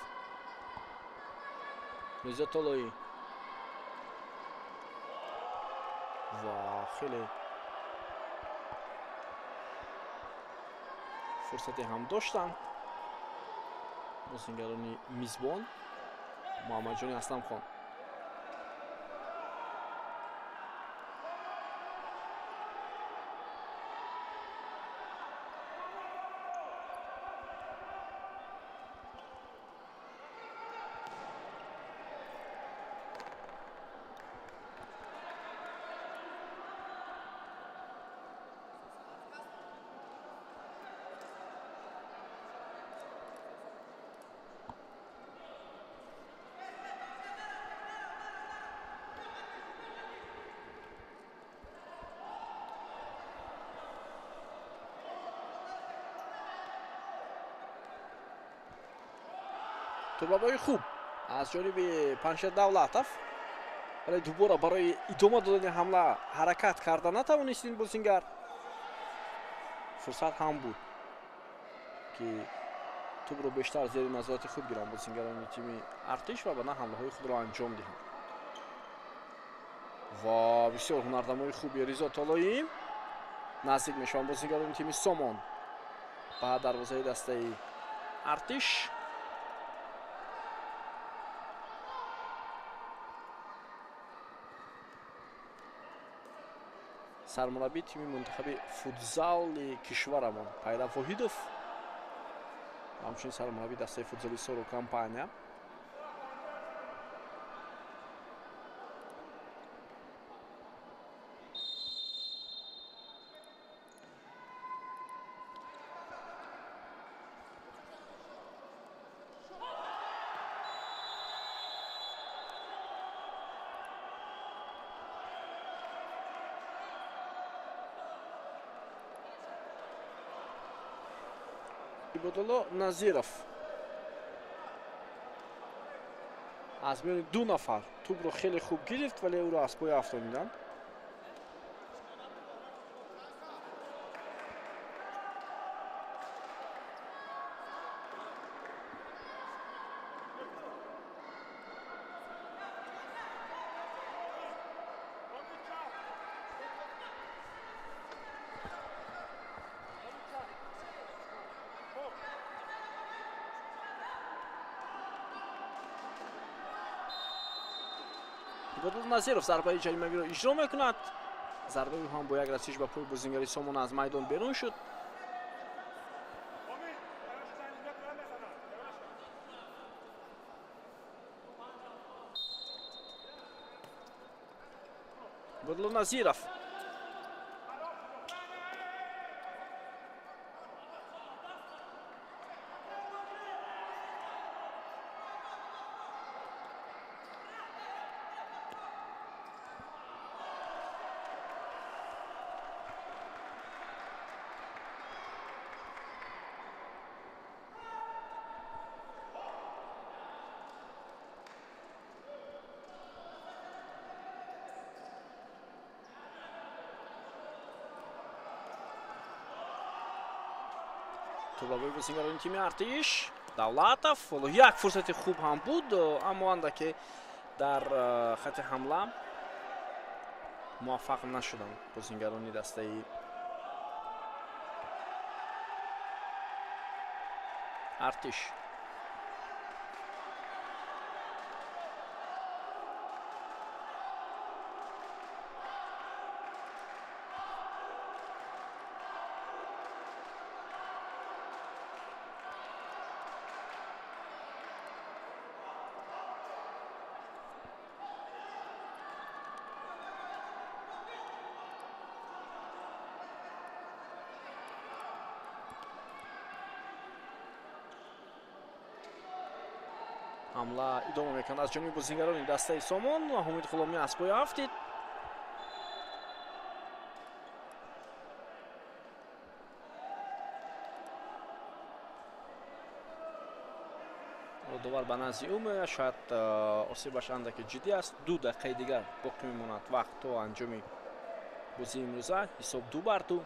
A: ریزا طلایی و خیلی فرصتی هم داشتند بازیگران میزبان. محمد جان اسلم خان توپ‌های خوب از جانب پنشیر دولتов. ولی دوباره برای ادامه دادن حمله حرکت کرده نتوانست این بازیگر. فرصت هم بود که توپ رو بیشتر زیر نظارت خود گیرند بازیگران تیم ارتش و بعد حمله های خود را انجام دهند. و بسیار هنرنمای خوبی ریزا طلایی نزدیک میشوند بازیگران تیم سامان به دروازه دسته ارتش. сармураббии тими мунтахаби футзали кишварамон Пайрав Воҳидов, ҳамчунин сармураббии дастаи футзали Соро компания. Ибодулло Назиров аз миёни ду нафар тӯбро хеле хуб гирифт, вале ӯро аз поя афтониданд. Ибодулло Назиров зарбаи ҷаримавиро иҷро мекунад. Зарбаи ӯ ҳам бо як расиш ба пои бозингари Сомон аз майдон берун шуд. Ибодулло Назиров тӯбабои бозингарони тими Артиш Давлатов. Воло як фурсати хуб ҳам буд, аммо андаке дар хати ҳамла муваффақ нашуданд бозингарони дастаи Артиш. ҳамла идома мекунад аз ҷониби бозингарони дастаи Сомон. Ҳомид Ғуломӣ аз поя афтид. довар ба назди ӯ меояд, шояд осебаш андаке ҷиддӣ аст. 2 дақиқаи дигар боқӣ мемонад вақт то анҷоми бозии имрӯза. ҳисоб 2-2.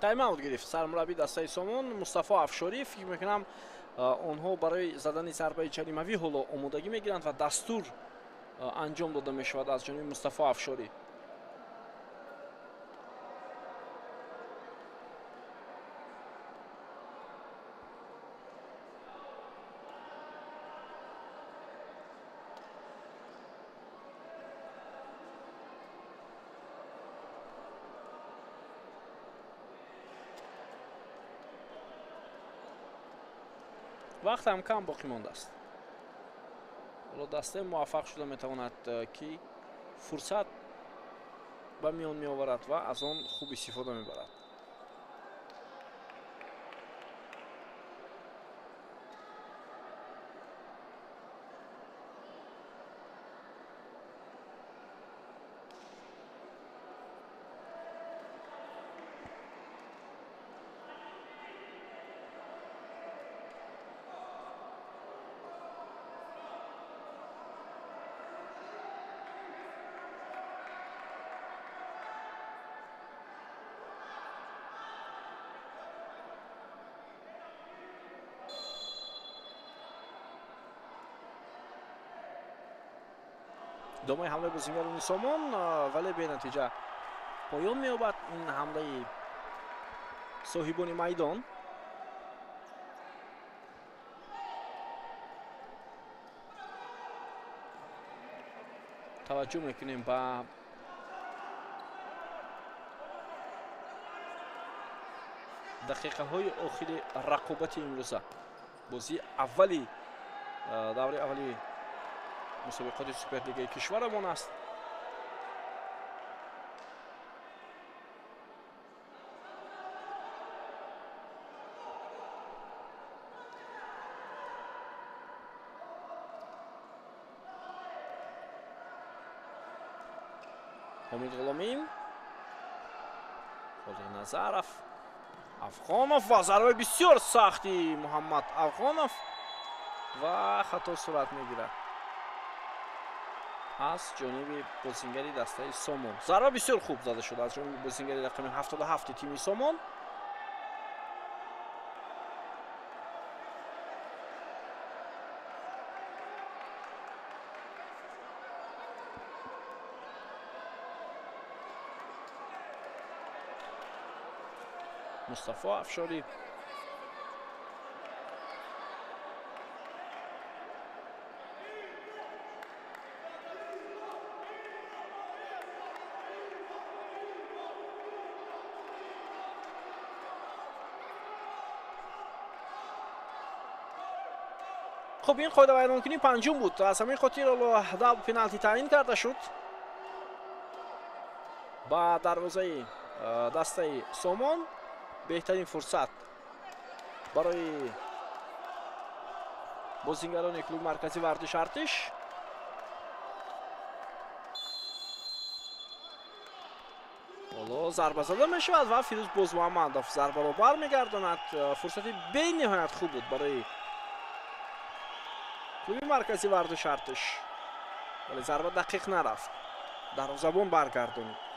A: тайм-аут гирифт сармураббии дастаи Сомон Мустафо Афшорӣ. фикр мекунам онҳо барои задани зарбаи ҷаримавӣ ҳоло омодагӣ мегиранд ва дастур анҷом дода мешавад аз ҷониби Мустафо Афшорӣ. вақт ҳам кам боқӣ мондааст. ҳоло дастаи муваффақ шуда метавонад ки фурсат ба миён меоварад ва аз он хуб истифода мебарад. ادامه حمله بازیکنان سامان ولی به نتیجه پایان می‌یابد این حمله صاحبان میدان. توجه میکنیم به دقیقه های آخری رقابت امروزه. بازی اولی دوره اولی مسابقات سوپرلیگ کشورمان است. حمید غلامی، خالق نظرов، افغانов و ضربه بسیار سختی محمد افغانов و خطا صورت میگیرد از جانب بازیگری دسته سامان. ضربه بسیار خوب زده شده از جانب بازیگری رقم 77 تیم سامان. مصطفی افشاری خب این قاعده ویرانکنی پنجم بود. از همین خاطر دو پنالتی تعیین کرده شد با دروازه دسته سامان. بهترین فرصت برای بازیگران کلوب مرکزی ورزش ارتش. حالا ضربه زده می شود و فیروز بازمحمدov ضربه را برمیگرداند. فرصتی به نهایت خوب بود برای کلوب مرکزی ورزش ارتش ولی ضربه دقیق نرفت. دروازه‌بان برگردانید.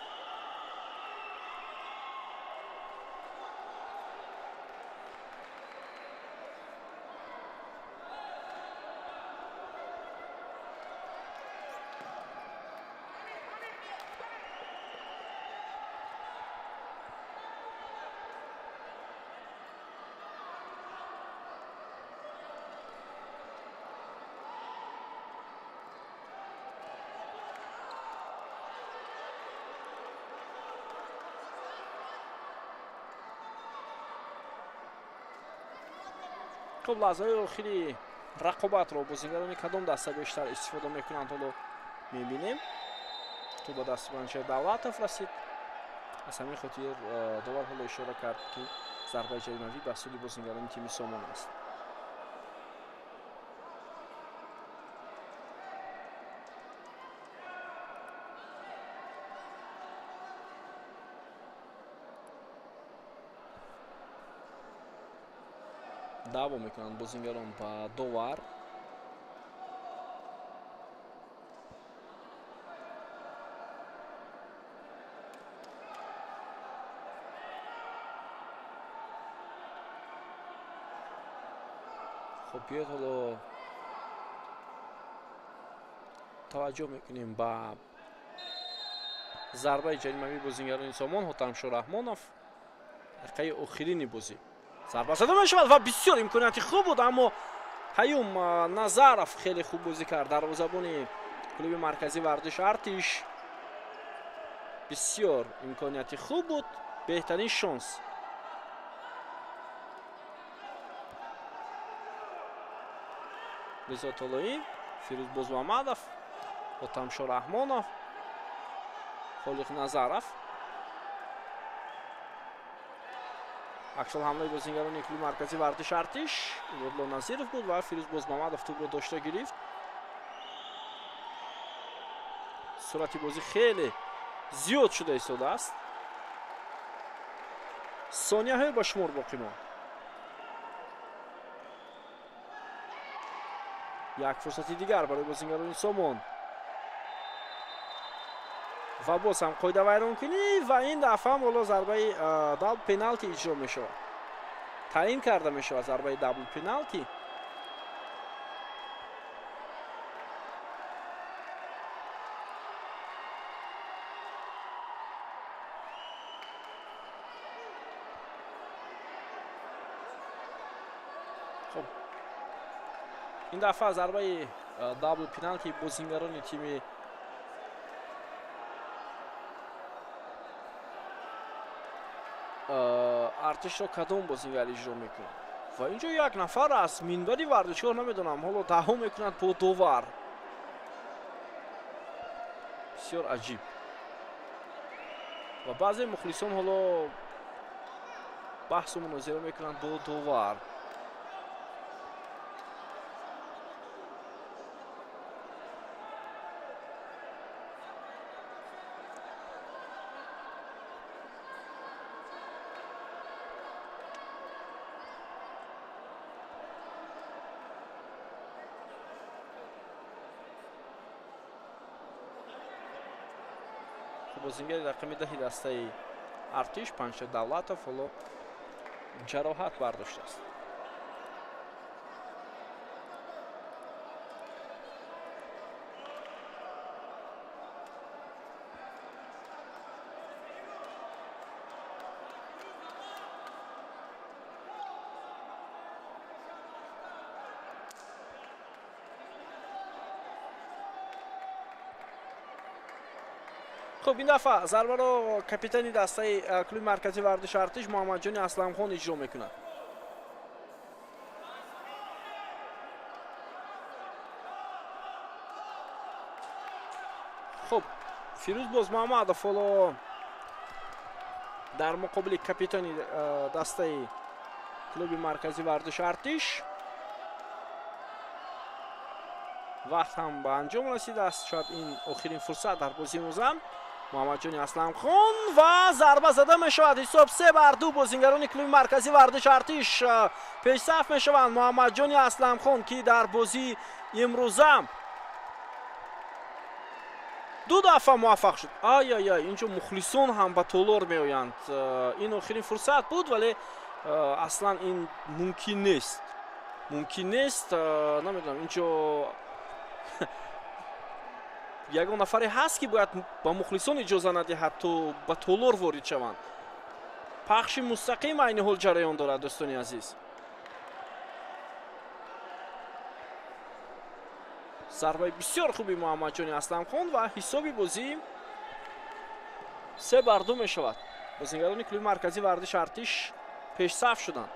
A: خب لحظه آخری رقابت رو بازیگران کدام دسته بیشتر استفاده میکنند حالا میبینیم. تو با دست بانچه دولت رسید. از همین خاطر داور حالا اشاره کرد که ضربه جریمه‌ای به سوی بازیگران تیم سامان است. دعوا میکنند بازیگران با داور. خب بیاید حالا توجه میکنیم با ضربه جریمه‌ای بازیگران سامان. حاتمشاه رحمانов دقیقه آخرین بازی ضربه زده میشود و بسیار امکانیت خوب بود اما پیام نظرов خیلی خوب بازی کرد. دروازه‌بان کلوب مرکزی ورزش ارتش بسیار امکانیت خوب بود. بهترین شانس رضا طلایی، فیروز بازمحمدov، حاتمشاه رحمانov، خالق نظرов. عکس حمله بازیگران کلوب مرکزی ورزش ارتش عبدالله نظیرov بود و فیروز بازمحمدov توپ را داشته گرفت. سرعت بازی خیلی زیاد شده ایستاده است. ثانیه های با شمار باقی ماند. یک فرصت دیگر برای بازیگران سامان و باز هم قاعده ویرانکنی و این دفعه هم حالا ضربه دبل پنالتی اجرا می شود. تعیین کرده می شود ضربه دبل پنالتی. ин дафъа зарбаи дабл пеналти бозингарони тими артишро кадом бозингар иҷро мекунад ва инҷо як нафар аст минбари вардишгоҳ намедонам ҳоло даҳо мекунад бо довар. бисёр аҷиб ва баъзе мухлисон ҳоло баҳсу мунозира мекунанд бо довар. бозингари рақами 10 дастаи артиш Панҷшер Давлатов ҳоло ҷароҳат бардоштааст. خب این دفعه ضربه رو کاپیتان دسته کلوب مرکزی ورزش ارتش محمدجان اسلمخان اجرا میکنه. خب فیروز باز محمدов ҳоло дар муқобили капитани дастаи клуби маркази вардиш артиш вақт ҳам ба анҷом расидааст. шояд ин охирин фурсат дар бозии музам. محمدجان اسلمخان و ضربه زده می شود. حساب 3-2 بازیگران کلوب مرکزی ورزش ارتش پیشرفت می شوند. محمدجان اسلمخان که در بازی امروزه دو دفعه موفق شد. اینجا مخلصون هم به تولار می آیند. این آخرین فرصت بود ولی اصلا این ممکن نیست. نمیدونم اینجا ягон нафаре ҳаст ки бояд ба мухлисон иҷоза надиҳад то ба толор ворид шаванд. пахши мустақим айни ҳол ҷараён дорад дӯстони азиз. зарбаи бисёр хуби муҳаммадҷони асламхон ва ҳисоби бозӣ 3-2 мешавад. бозигарони клуби маркази вардиш артиш пешсаф шуданд.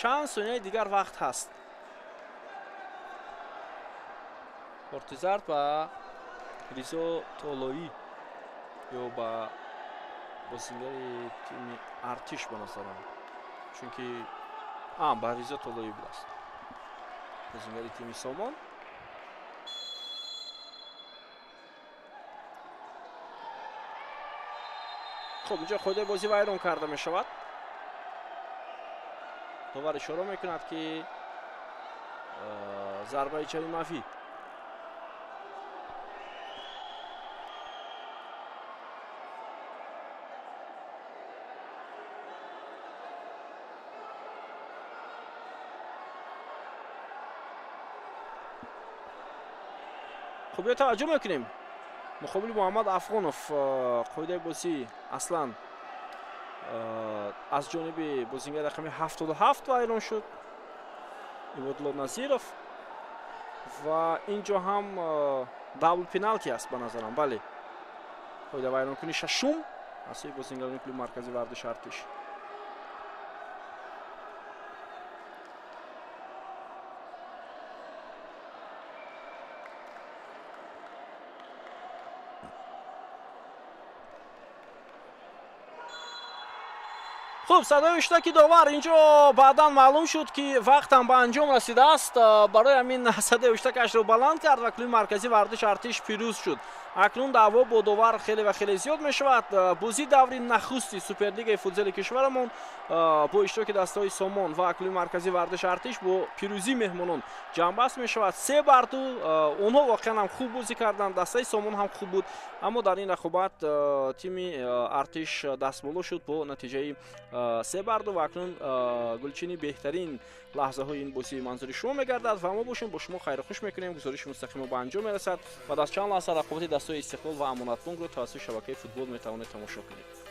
A: چند ثانیه دیگر وقت هست. کارت زرد با ریزا طالایی یا با بازیگر تیم ارتش به نظرم، چون که با ریزا طالایی بود است. بازیگر تیم سامان خب اینجا خود بازی ویران کرده می شود. داور اشاره میکند که ضربه جریمه‌ای. خب یا توجه میکنیم مقابل محمد افغانوف قاعده بازی اصلا از جانب بازیگر رقم 77 ویران شد عبادالله نظیرов و اینجا هم دابل پنالتی است به نظرم. بله قاعده ویران کنی ششم از بازیگران کلوب مرکزی ورزش ارتش. خب صدای اشتکی داور اینجا بعدا معلوم شد که وقتم به انجام رسیده است. برای همین صدای اشتکش رو بلند کرد و کلوب مرکزی ورزش ارتش پیروز شد. اکنون دعوا با داور خیلی زیاد می شود. بازی دوری نخستی سوپرلیگ فوتبال کشورمون با اشتراک دسته‌های سامان و کلوب مرکزی ورزش ارتش با پیروزی مهمانان جنبست می شود. 3-2 اونها واقعا هم خوب بازی کردند. دسته سامان هم خوب بود اما در این رقابت تیم ارتش دستمالو شد با نتیجه 3-2 و اکنون گلچینی بهترین لحظه های این بازی منظور شما میگردد و ما باشیم با شما خیر خوش میکنیم. گزارش مستقیم به انجام میرسد و در چند لحظه رقابت دسته‌های استقلال و امانت بانک رو توسط شبکه فوتبال میتوانید تماشا کنید.